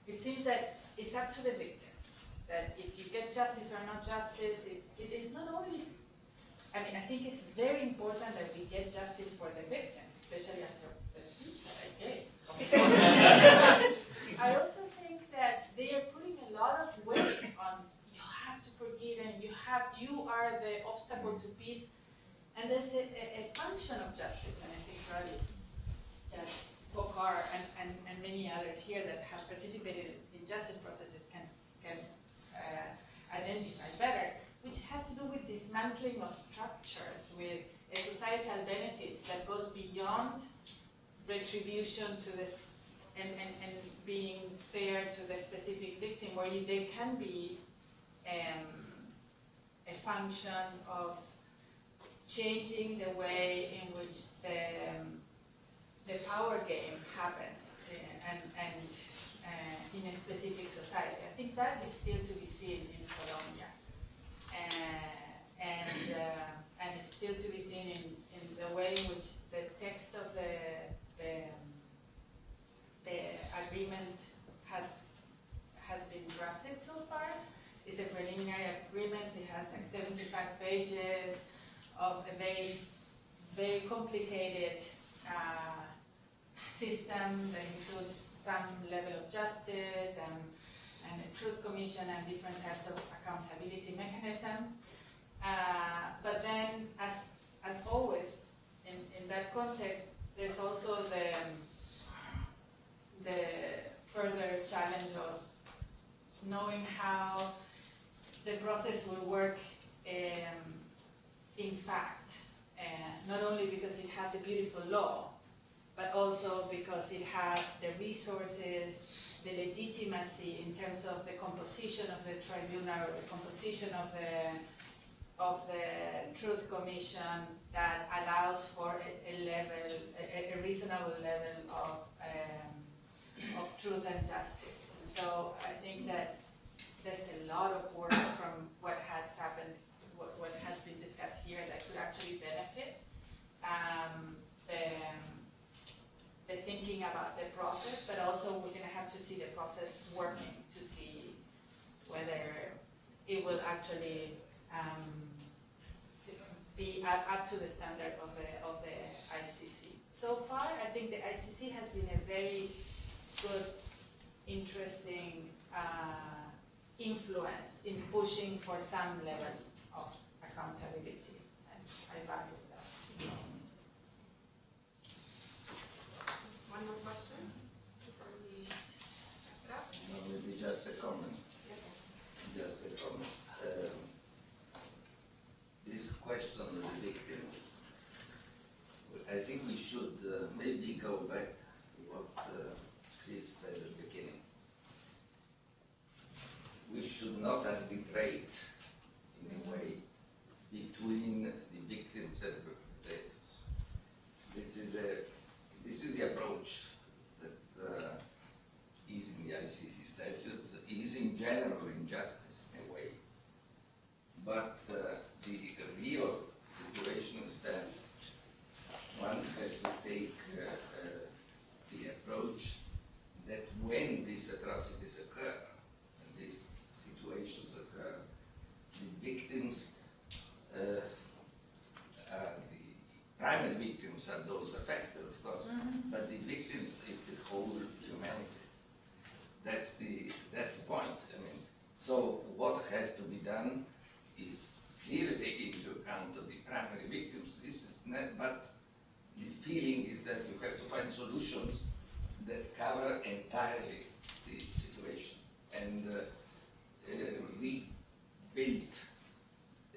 it seems that it's up to the victims, that if you get justice or not justice, it is not only, I think it's very important that we get justice for the victims, especially after the speech that I gave. I also think that they are putting a lot of weight on you have to forgive and you are the obstacle to peace, and there's a function of justice, and I think probably Judge Bokar and many others here that have participated in justice processes can identify better, which has to do with dismantling of structures, with a societal benefit that goes beyond retribution to the and being fair to the specific victim, where there can be a function of changing the way in which the power game happens and in a specific society. I think that is still to be seen in Colombia, and it's still to be seen in the way in which the text of the agreement has been drafted so far. It's a preliminary agreement. It has like 75 pages of a very complicated system that includes some level of justice and a truth commission and different types of accountability mechanisms. But then, as always, in that context, there's also the further challenge of knowing how the process will work in fact, not only because it has a beautiful law, but also because it has the resources, the legitimacy in terms of the composition of the tribunal, or the composition of the truth commission that allows for a reasonable level of truth and justice. And so I think that there's a lot of work from what has happened, what has been discussed here, that could actually benefit the thinking about the process, but also we're going to have to see the process working to see whether it will actually be up to the standard of the ICC. So far, I think the ICC has been a very good, interesting influence in pushing for some level of accountability, and I value that. One more question before we wrap it up? No, maybe just a comment. Just a comment. This question of the victims, I think we should maybe go back to what Chris said at the beginning. We should not arbitrate, in a way, between the victims and the perpetrators. This is the approach that is in the ICC statute, is in general injustice in a way. But the real situation is that one has to take the approach that when these atrocities occur, and these situations occur, the victims, the primary victims are those affected, of course, but the victims is the whole humanity. That's the point. I mean, so what has to be done is clearly taking into account of the primary victims. This is not, but the feeling is that you have to find solutions that cover entirely the situation and rebuild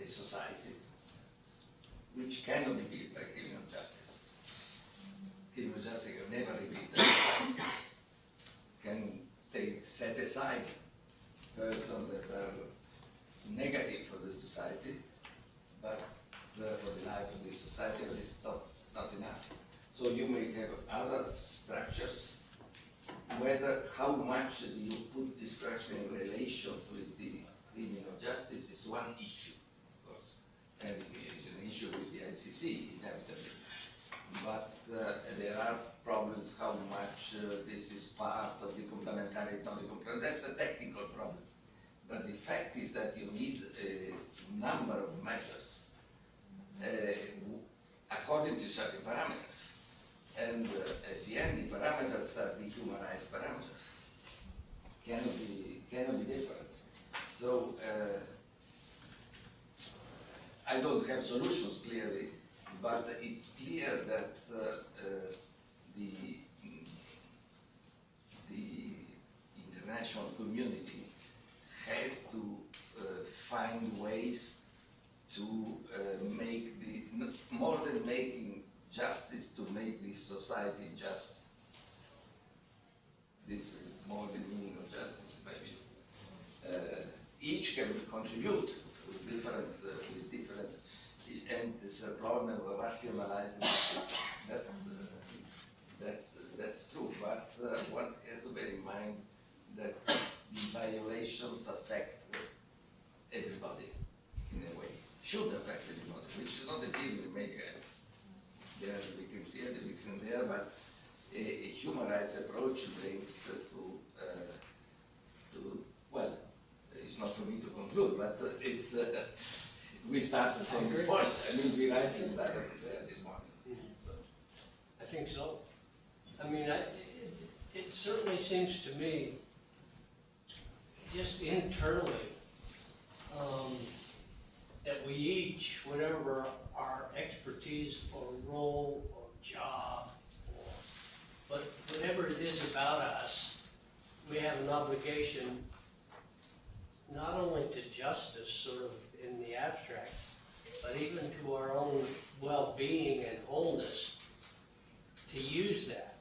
a society which cannot be built by criminal justice. Criminal justice can never rebuild a society. Can set aside persons that are negative for the society, but for the life of the society, but it's not enough. So you may have other structures, whether how much you put the structure in relations with the criminal justice is one issue, of course, and it is an issue with the ICC, inevitably. But there are problems how much this is part of the complementarity, not the complementarity. That's a technical problem. But the fact is that you need a number of measures according to certain parameters. And at the end, the parameters are the human rights parameters. Cannot be different. So I don't have solutions clearly, but it's clear that the international community has to find ways to make more than making justice, to make the society just. this is more the meaning of justice, in my view. Each can contribute with different, and it's a problem of rationalizing the system. That's true, but one has to bear in mind that the violations affect everybody in a way. Should affect everybody, which is not a thing we make. There are the victims here, the victims there, but a human rights approach brings to well, it's not for me to conclude, but it's we started from this point. I mean, we rightly started this morning. So. I think so. I mean, it certainly seems to me, just internally, that we each, whatever our expertise or role or job, but whatever it is about us, we have an obligation not only to justice, sort of in the abstract, but even to our own well-being and wholeness, to use that,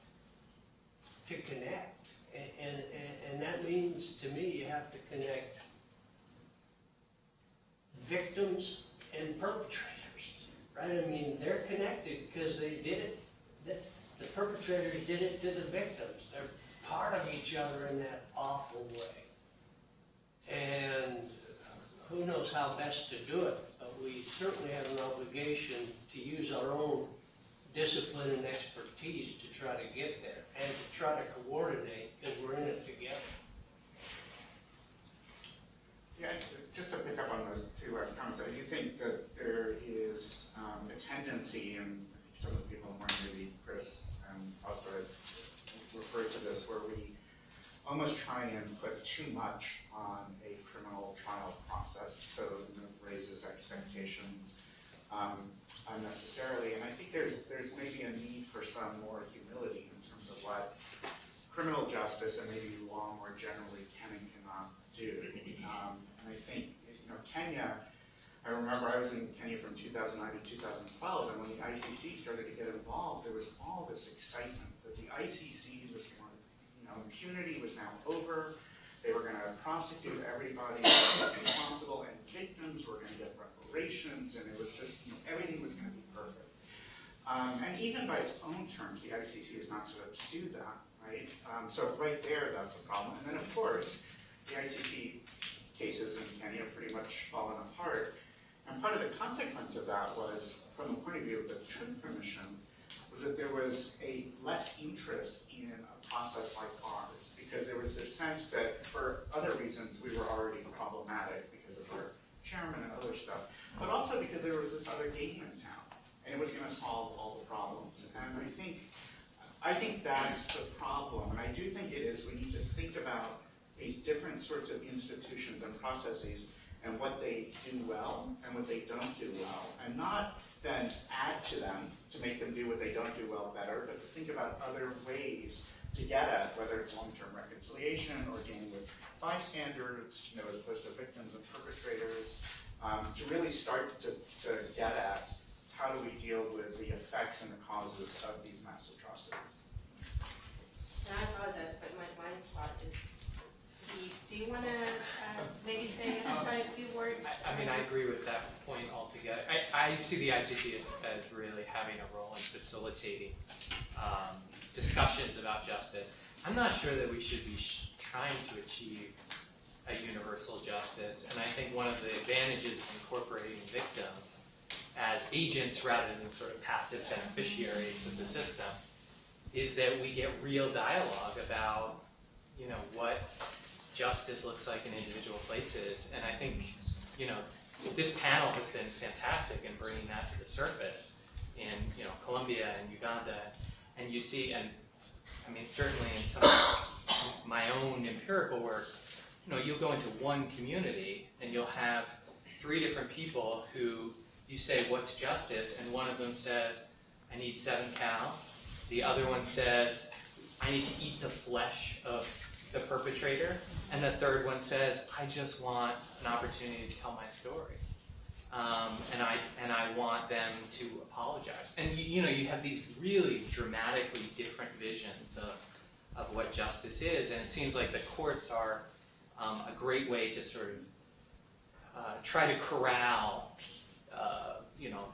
to connect. And that means, to me, you have to connect victims and perpetrators, right? I mean, they're connected because they did it. The perpetrators did it to the victims. They're part of each other in that awful way. And who knows how best to do it, but we certainly have an obligation to use our own discipline and expertise to try to get there and to try to coordinate because we're in it together. Yeah, just to pick up on those two last comments, I do think that there is a tendency, and I think some of the people in the morning, maybe Chris and Foster referred to this, where we almost try and put too much on a criminal trial process, so it raises expectations unnecessarily. And I think there's maybe a need for some more humility in terms of what criminal justice and maybe law more generally can and cannot do. And I think, Kenya, I remember I was in Kenya from 2009 to 2012, and when the ICC started to get involved, there was all this excitement that the ICC was going, impunity was now over. They were going to prosecute everybody who was responsible, and victims were going to get reparations, and it was just, everything was going to be perfect. And even by its own terms, the ICC is not supposed to do that, right? So right there, that's a problem. And then, of course, the ICC cases in Kenya have pretty much fallen apart. And part of the consequence of that was, from the point of view of the Truth Commission, was that there was a less interest in a process like ours, because there was this sense that, for other reasons, we were already problematic because of our chairman and other stuff, but also because there was this other game in town, and it was going to solve all the problems. And I think that's a problem, and I do think it is. We need to think about these different sorts of institutions and processes and what they do well and what they don't do well, and not then add to them to make them do what they don't do well better, but to think about other ways to get at, whether it's long-term reconciliation or dealing with bystanders, as opposed to victims and perpetrators, to really start to get at how do we deal with the effects and the causes of these mass atrocities. And I apologize, but my blind spot is Steve. Do you want to maybe say a few words? I mean, I agree with that point altogether. I see the ICC as really having a role in facilitating discussions about justice. I'm not sure that we should be trying to achieve a universal justice, and I think one of the advantages of incorporating victims as agents rather than sort of passive beneficiaries of the system is that we get real dialogue about, what justice looks like in individual places. And I think, this panel has been fantastic in bringing that to the surface in, Colombia and Uganda. And you see, and I mean, certainly in some of my own empirical work, you'll go into one community and you'll have 3 different people who you say, what's justice? And one of them says, I need 7 cows. The other one says, I need to eat the flesh of the perpetrator. And the third one says, I just want an opportunity to tell my story. And I want them to apologize. And you have these really dramatically different visions what justice is. And it seems like the courts are a great way to sort of try to corral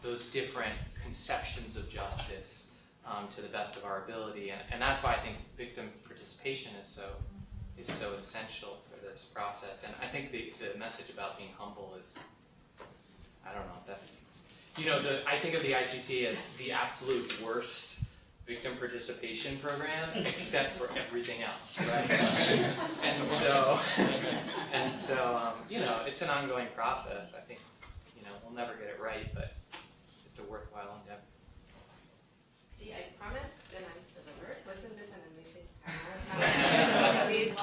those different conceptions of justice to the best of our ability. And that's why I think victim participation is so essential for this process. And I think the message about being humble is, I don't know, that's, I think of the ICC as the absolute worst victim participation program, except for everything else, right? and so, it's an ongoing process. I think, we'll never get it right, but it's a worthwhile endeavor. See, I promised and I delivered. Wasn't this an amazing panel? Please,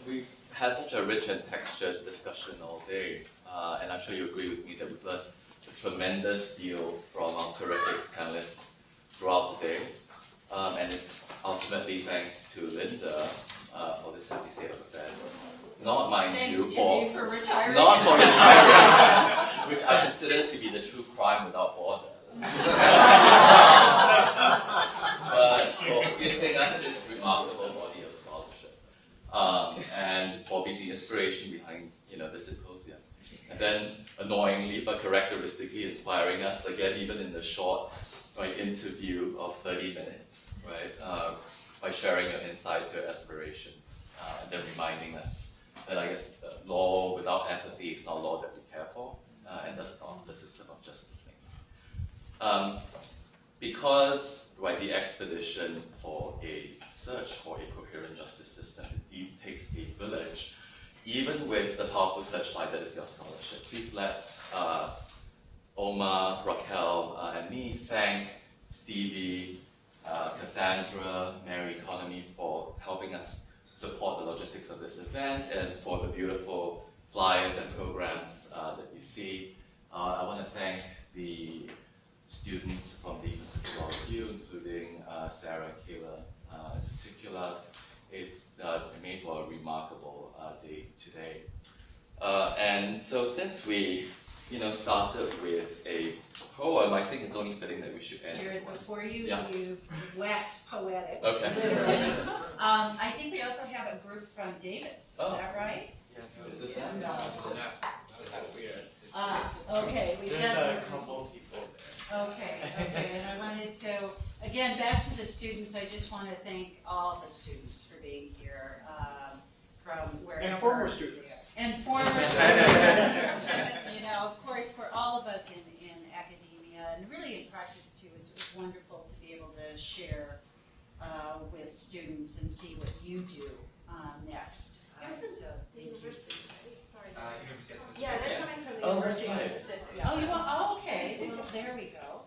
we've had such a rich and textured discussion all day, and I'm sure you agree with me that we've learned a tremendous deal from our terrific panelists throughout the day, and it's ultimately thanks to Linda for this happy state of affairs. Not, mind Thanks you, to me for retiring. not for retiring, which I consider to be the true crime without border. But for giving us this remarkable body of scholarship, and for being the inspiration behind the symposium. And then, annoyingly but characteristically inspiring us again, even in the short interview of 30 minutes, by sharing your insights, your aspirations, and then reminding us that I guess law without empathy is not law that we care for, and that's not the system of justice thing. Because the expedition for a search for a coherent justice system indeed takes a village, even with the powerful searchlight that is your scholarship. Please let Omar, Raquel, and me thank Stevie, Cassandra, Mary, Economy for helping us support the logistics of this event and for the beautiful flyers and programs that you see. I want to thank the students from the Pacific Law Review, including Sarah and Keller in particular. It's made for a remarkable day today. And so since we started with a poem, I think it's only fitting that we should end. Jared, before you Yeah. wax poetic, Okay. literally, I think we also have a group from Davis. Is that right? Yes. Is this that? No. Weird. Okay, we've There's got a couple people there. Okay, and I wanted to, again, back to the students, I just want to thank all the students for being here, from wherever. And former students. And former students. Of course, for all of us in academia, and really in practice too, it's wonderful to be able to share with students and see what you do next. So, thank you. Sorry. University of the Yeah, they're coming from the Oh, that's University of the right. Pacific. Oh, you want, oh, okay, well, there we go.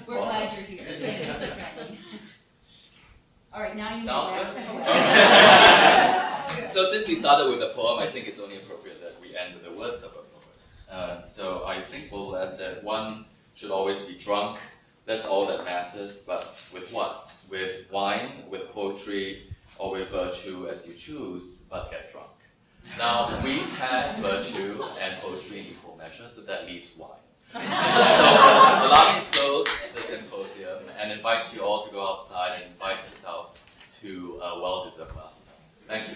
We're glad you're here. Thank you for coming. All right, now you may Now ask. So since we started with a poem, I think it's only appropriate that we end with the words of a poet. So I think Voltaire said one should always be drunk, that's all that matters, but with what? With wine, with poetry, or with virtue as you choose, but get drunk. Now, we've had virtue and poetry in equal measure, so that leaves wine. So, allow me to close the symposium and invite you all to go outside and invite yourself to a well-deserved glass of wine. Thank you.